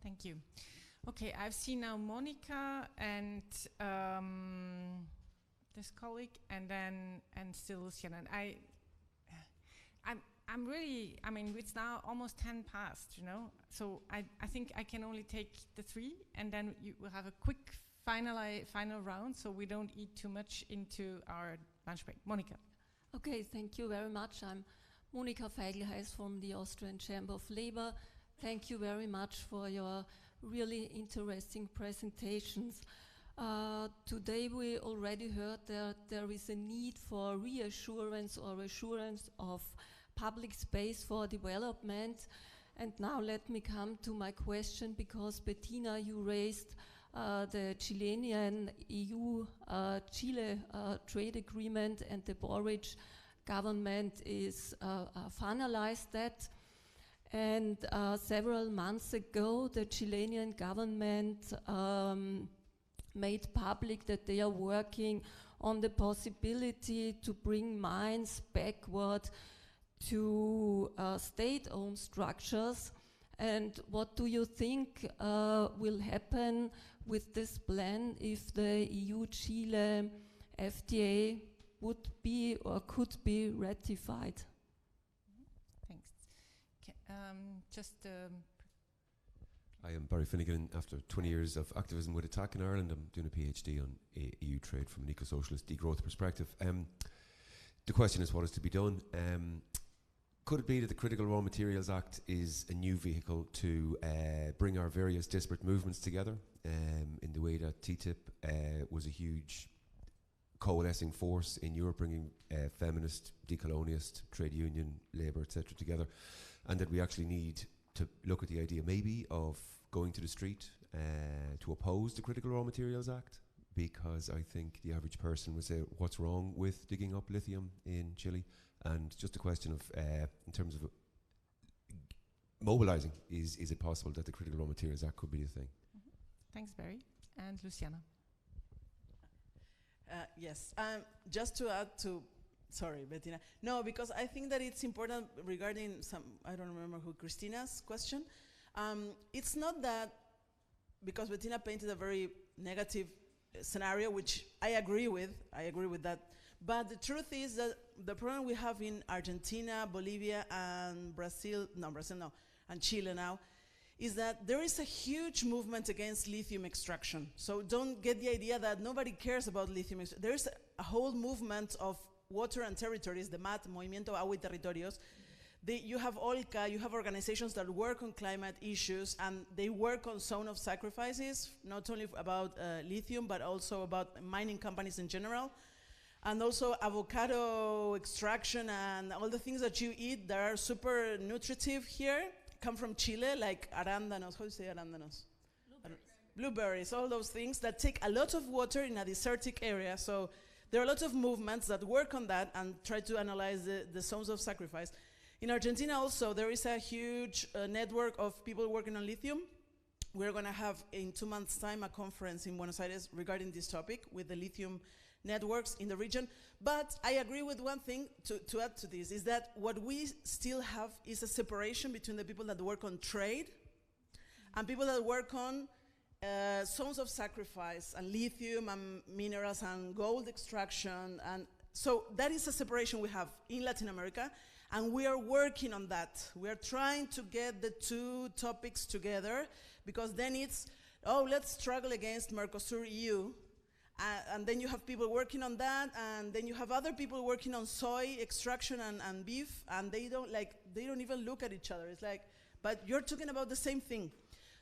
Thank you. Okay, I've seen now Monica and this colleague, and still Luciana. And I'm really, it's now almost 10 past, So I think I can only take the 3, and then we'll have a quick final round, so we don't eat too much into our lunch break. Monica. Okay, thank you very much. I'm Monika Feiglheis from the Austrian Chamber of Labor. Thank you very much for your really interesting presentations. Today we already heard that there is a need for reassurance or assurance of public space for development. And now let me come to my question, because Bettina, you raised the Chilean EU-Chile trade agreement, and the Boric government is finalized that. And several months ago, the Chilean government made public that they are working on the possibility to bring mines backward to state-owned structures. And what do you think will happen with this plan if the EU-Chile FTA would be or could be ratified? I am Barry Finnegan. After 20 years of activism with Attac in Ireland, I'm doing a PhD on EU trade from an eco-socialist degrowth perspective. The question is, what is to be done? could it be that the Critical Raw Materials Act is a new vehicle to bring our various disparate movements together in the way that TTIP was a huge coalescing force in Europe, bringing feminist, decolonialist, trade union, labour, etc. together, and that we actually need to look at the idea maybe of going to the street to oppose the Critical Raw Materials Act, because I think the average person would say, what's wrong with digging up lithium in Chile? And just a question of, in terms of mobilizing, is it possible that the Critical Raw Materials Act could be the thing? Thanks, Barry. And Luciana. Yes, just to add to, sorry, Bettina. No, because I think that it's important regarding I don't remember who, Christina's question. It's not that, because Bettina painted a very negative scenario, which I agree with that. But the truth is that the problem we have in Argentina, Bolivia, and and Chile now, is that there is a huge movement against lithium extraction. So don't get the idea that nobody cares about lithium extraction. There is a whole movement of water and territories, the MAT, Movimiento Agua y Territorios. You have OLCA, you have organizations that work on climate issues, and they work on zone of sacrifices, not only about lithium, but also about mining companies in general. And also avocado extraction and all the things that you eat that are super nutritive here come from Chile, like arándanos. How do you say arándanos? Blueberries, all those things that take a lot of water in a desertic area. So there are a lot of movements that work on that and try to analyze the zones of sacrifice. In Argentina also, there is a huge network of people working on lithium. We're going to have, in 2 months' time, a conference in Buenos Aires regarding this topic with the lithium networks in the region. But I agree with one thing to add to this, is that what we still have is a separation between the people that work on trade and people that work on zones of sacrifice and lithium and minerals and gold extraction. And so that is a separation we have in Latin America, and we are working on that. We are trying to get the two topics together, because then it's, oh, let's struggle against Mercosur EU. And then you have people working on that, and then you have other people working on soy extraction and beef, and they don't even look at each other. It's like, but you're talking about the same thing.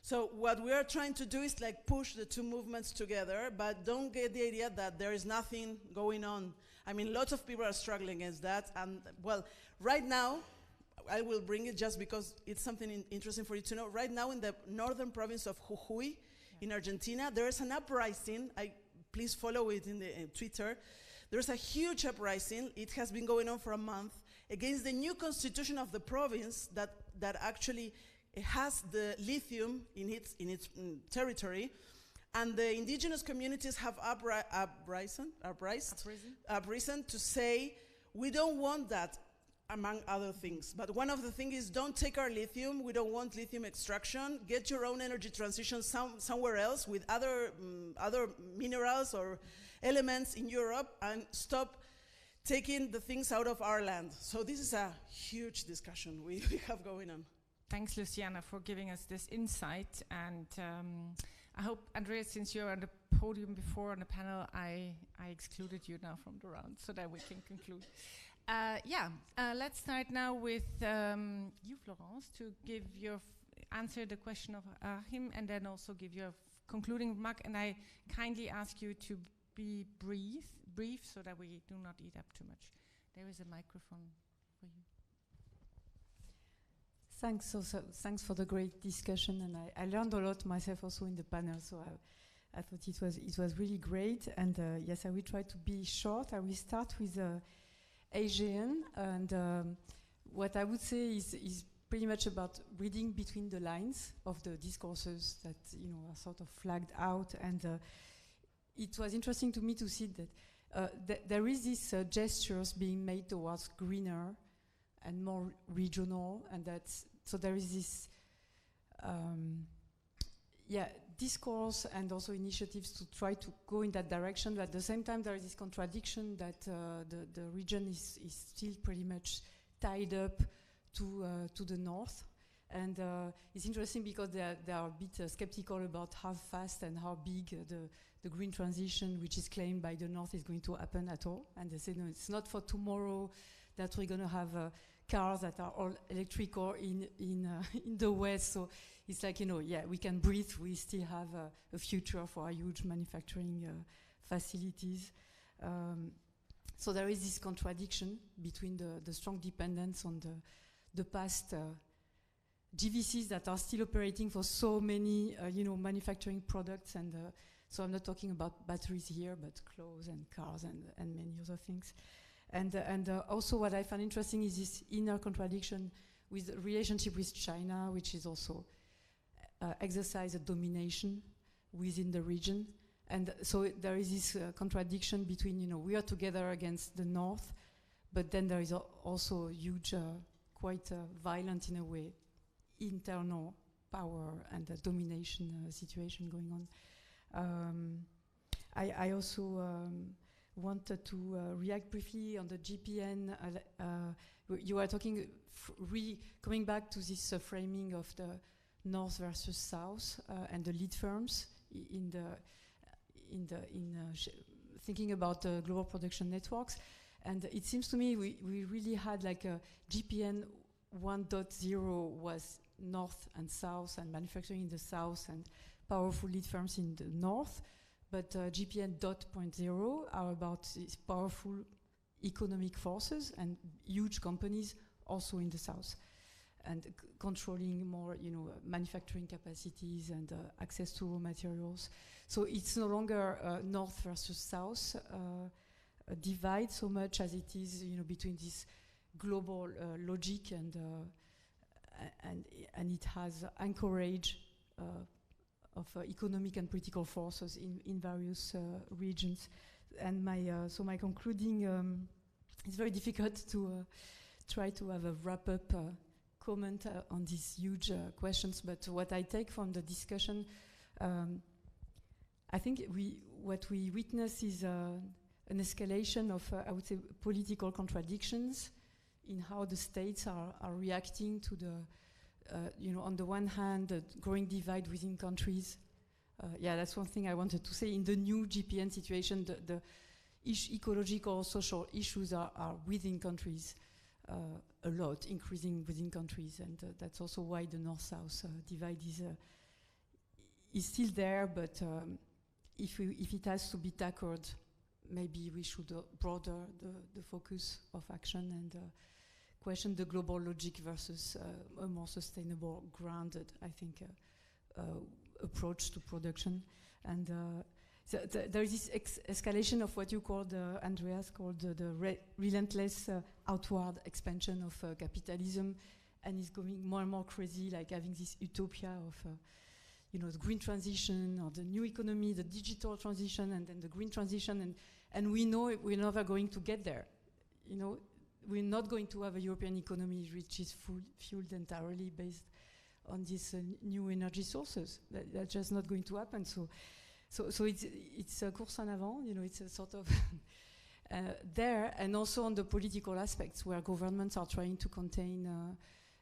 So what we are trying to do is like push the two movements together, but don't get the idea that there is nothing going on. I mean, lots of people are struggling against that, and well, right now, I will bring it just because it's something interesting for you to know. Right now in the northern province of Jujuy, in Argentina, there is an uprising. Please follow it in the Twitter. There's a huge uprising. It has been going on for a month against the new constitution of the province that actually has the lithium in its territory, and the indigenous communities have uprisen to say we don't want that, among other things. But one of the things is, don't take our lithium. We don't want lithium extraction. Get your own energy transition somewhere else with other minerals or elements in Europe, and stop taking the things out of our land. So this is a huge discussion we have going on. Thanks, Luciana, for giving us this insight. And I hope, Andrea, since you're on the podium before on the panel, I excluded you now from the round so that we can conclude. Let's start now with you, Florence, to give your answer the question of Achim, and then also give your concluding remark. And I kindly ask you to be brief, so that we do not eat up too much. There is a microphone for you. Thanks. Thanks for the great discussion, and I learned a lot myself also in the panel. So I thought it was really great. And yes, I will try to be short. I will start with Asian, and what I would say is pretty much about reading between the lines of the discourses that are sort of flagged out. And it was interesting to me to see that there is this gestures being made towards greener and more regional, and so there is this discourse and also initiatives to try to go in that direction, but at the same time there is this contradiction that the region is still pretty much tied up to the north. And it's interesting because they are a bit skeptical about how fast and how big the green transition, which is claimed by the north, is going to happen at all. And they say, no, it's not for tomorrow that we're going to have cars that are all electric or in the West. So it's like, yeah, we can breathe. We still have a future for our huge manufacturing facilities. So there is this contradiction between the strong dependence on the past GVCs that are still operating for so many, manufacturing products. And so I'm not talking about batteries here, but clothes and cars and many other things. And also what I find interesting is this inner contradiction with the relationship with China, which is also exercise a domination within the region. And so there is this contradiction between, we are together against the North, but then there is also huge, quite violent in a way, internal power and domination situation going on. I also wanted to react briefly on the GPN. You are talking, coming back to this framing of the North versus South and the lead firms thinking about global production networks. And it seems to me we really had like a GPN 1.0 was North and South and manufacturing in the South and powerful lead firms in the North. But GPN 0.0 are about these powerful economic forces and huge companies also in the South, and controlling more, manufacturing capacities and access to raw materials. So it's no longer North versus South divide so much as it is, between this global logic and it has anchorage of economic and political forces in various regions. And my concluding, it's very difficult to try to have a wrap-up comment on these huge questions, but what I take from the discussion, I think what we witness is an escalation of, I would say, political contradictions in how the states are reacting to the on the one hand, the growing divide within countries. That's one thing I wanted to say. In the new GPN situation, the ecological, social issues are within countries a lot, increasing within countries, and that's also why the North-South divide is still there. But if it has to be tackled, maybe we should broaden the focus of action and question the global logic versus a more sustainable, grounded, I think, approach to production. And there is this escalation of what you called, Andreas called the relentless outward expansion of capitalism, and it's going more and more crazy, like having this utopia of the green transition or the new economy, the digital transition, and then the green transition, and we know we're never going to get there. We're not going to have a European economy which is fueled entirely based on these new energy sources. That's just not going to happen. So it's a course en avant. It's a sort of there, and also on the political aspects where governments are trying to contain.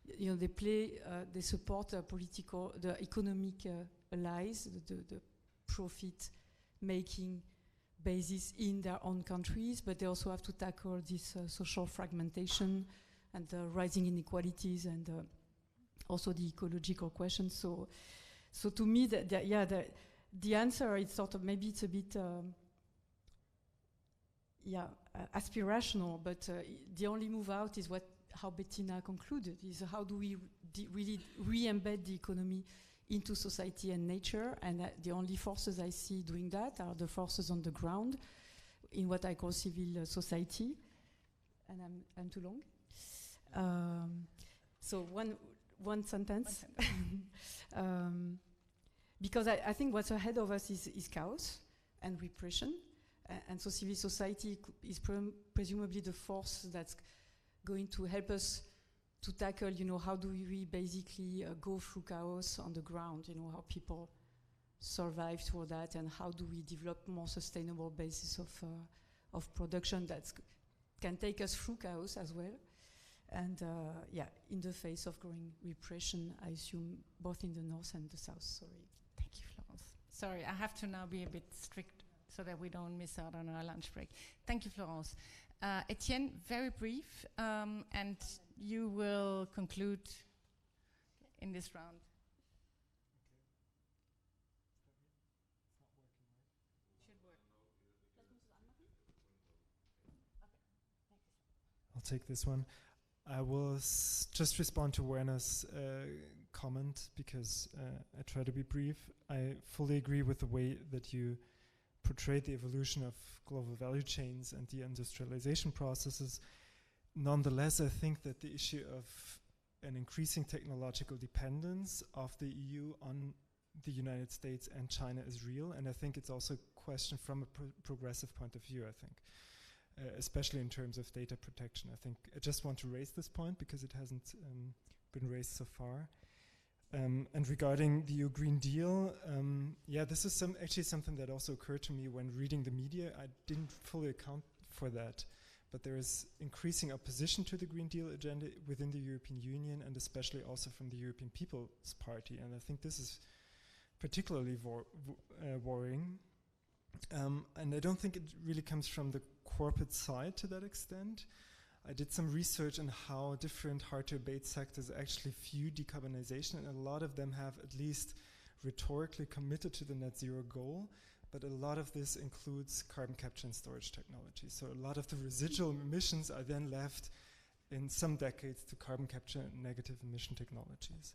They support the economic allies, the profit-making basis in their own countries, but they also have to tackle this social fragmentation and the rising inequalities and also the ecological questions. So to me, the answer is sort of, maybe it's a bit aspirational, but the only move out is how Bettina concluded, is how do we really re-embed the economy into society and nature, and the only forces I see doing that are the forces on the ground in what I call civil society. And I'm too long. So one sentence. Because I think what's ahead of us is chaos and repression, and so civil society is presumably the force that's going to help us to tackle, how do we basically go through chaos on the ground, how people survive through that, and how do we develop more sustainable basis of production that can take us through chaos as well. And in the face of growing repression, I assume, both in the North and the South. Sorry. Thank you, Florence. Sorry, I have to now be a bit strict so that we don't miss out on our lunch break. Thank you, Florence. Etienne, very brief, and you will conclude in this round. I'll take this one. I will just respond to Werner's comment because I try to be brief. I fully agree with the way that you portrayed the evolution of global value chains and the industrialization processes. Nonetheless, I think that the issue of an increasing technological dependence of the EU on the United States and China is real, and I think it's also a question from a progressive point of view, I think. Especially in terms of data protection. I think I just want to raise this point because it hasn't been raised so far. And regarding the EU Green Deal, yeah, this is actually something that also occurred to me when reading the media. I didn't fully account for that, but there is increasing opposition to the Green Deal agenda within the European Union and especially also from the European People's Party. And I think this is particularly worrying. And I don't think it really comes from the corporate side to that extent. I did some research on how different hard-to-abate sectors actually view decarbonization, and a lot of them have at least rhetorically committed to the net zero goal, but a lot of this includes carbon capture and storage technology. So a lot of the residual emissions are then left in some decades to carbon capture and negative emission technologies.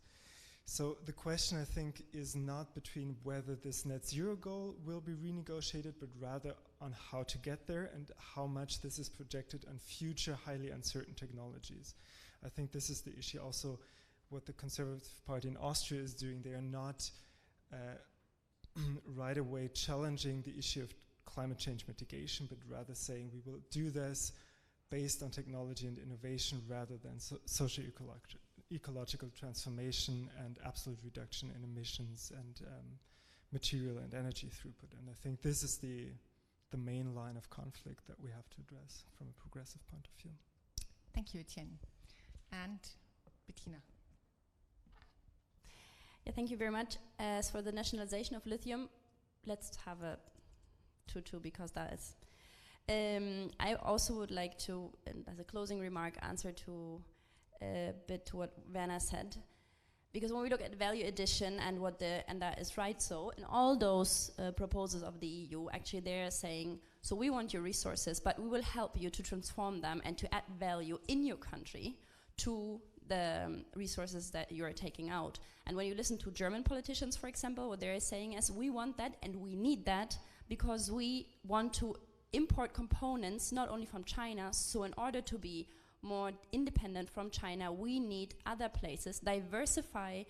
So the question, I think, is not between whether this net zero goal will be renegotiated, but rather on how to get there and how much this is projected on future highly uncertain technologies. I think this is the issue also what the Conservative Party in Austria is doing. They are not right away challenging the issue of climate change mitigation, but rather saying we will do this based on technology and innovation rather than socio-ecological transformation and absolute reduction in emissions and material and energy throughput. And I think this is the main line of conflict that we have to address from a progressive point of view. Thank you, Etienne. And Bettina. Yeah, thank you very much. As for the nationalization of lithium, let's have a 2-2 because that is. I also would like to, as a closing remark, answer to a bit to what Werner said. Because when we look at value addition and and that is right, so in all those proposals of the EU, actually they're saying, so we want your resources, but we will help you to transform them and to add value in your country to the resources that you are taking out. And when you listen to German politicians, for example, what they're saying is, we want that and we need that because we want to import components not only from China, so in order to be more independent from China, we need other places, diversify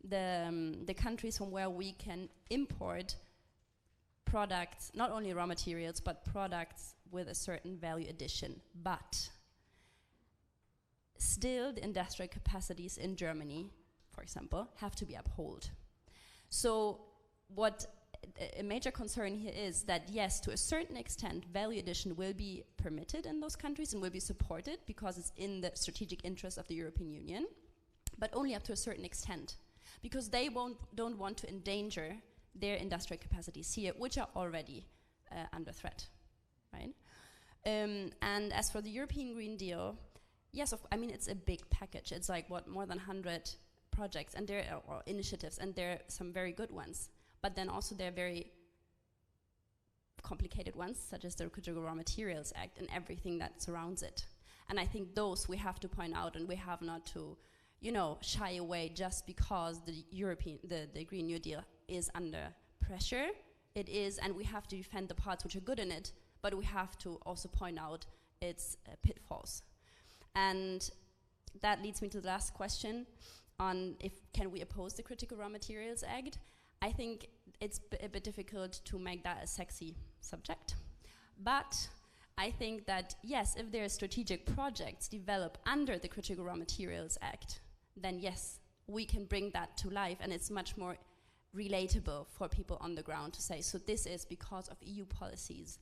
the countries from where we can import products, not only raw materials, but products with a certain value addition. But still, the industrial capacities in Germany, for example, have to be upheld. So what a major concern here is that, yes, to a certain extent, value addition will be permitted in those countries and will be supported because it's in the strategic interest of the European Union, but only up to a certain extent, because they don't want to endanger their industrial capacities here, which are already under threat, right? And as for the European Green Deal, yes, I mean, it's a big package. It's like, what, more than 100 projects and there are initiatives, and there are some very good ones. But then also there are very complicated ones, such as the Critical Raw Materials Act and everything that surrounds it. And I think those we have to point out, and we have not to, shy away just because the Green New Deal is under pressure. It is, and we have to defend the parts which are good in it, but we have to also point out its pitfalls. And that leads me to the last question on can we oppose the Critical Raw Materials Act? I think it's a bit difficult to make that a sexy subject. But I think that, yes, if there are strategic projects developed under the Critical Raw Materials Act, then yes, we can bring that to life, and it's much more relatable for people on the ground to say, so this is because of EU policies,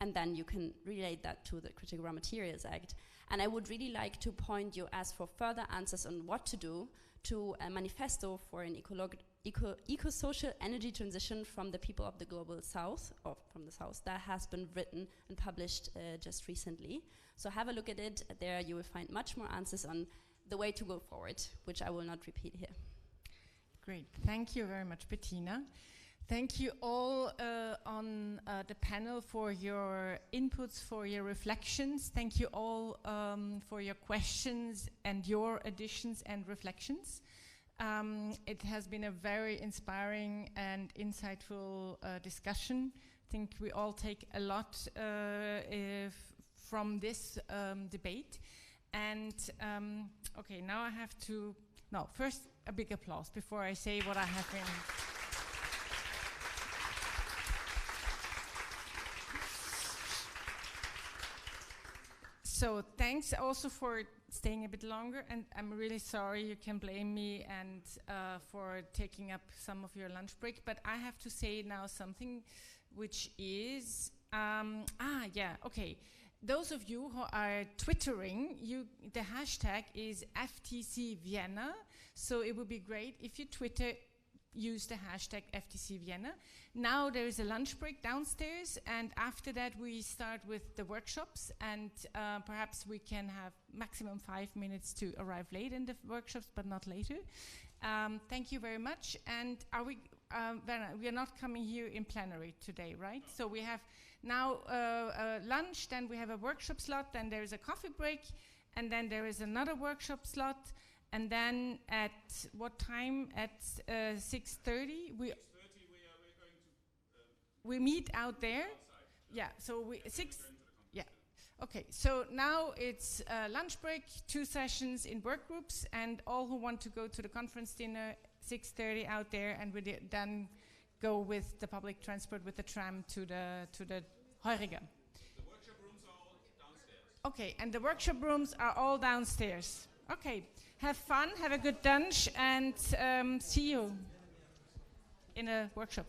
and then you can relate that to the Critical Raw Materials Act. And I would really like to point you, as for further answers on what to do, to a manifesto for an eco-social energy transition from the people of the global south, or from the south, that has been written and published just recently. So have a look at it. There you will find much more answers on the way to go forward, which I will not repeat here. Great. Thank you very much, Bettina. Thank you all on the panel for your inputs, for your reflections. Thank you all for your questions and your additions and reflections. It has been a very inspiring and insightful discussion. I think we all take a lot from this debate. And okay, now I have to, no, first a big applause before I say what I have been. So thanks also for staying a bit longer, and I'm really sorry, you can blame me and for taking up some of your lunch break, but I have to say now something which is, okay. Those of you who are Twittering, the hashtag is FTC Vienna, so it would be great if you Twitter, use the hashtag FTC Vienna. Now there is a lunch break downstairs, and after that we start with the workshops, and perhaps we can have maximum 5 minutes to arrive late in the workshops, but not later. Thank you very much. And are we, Werner, we are not coming here in plenary today, right? So we have now lunch, then we have a workshop slot, then there is a coffee break, and then there is another workshop slot. And then at what time? At 6:30? We are going to we meet out there. Outside. Yeah. So we Yeah. Okay. So now it's lunch break, 2 sessions in work groups, and all who want to go to the conference dinner, 6:30 out there, and we then go with the public transport with the tram to the Heuriger. The workshop rooms are all downstairs. Okay. And the workshop rooms are all downstairs. Okay. Have fun, have a good lunch, and see you in a workshop.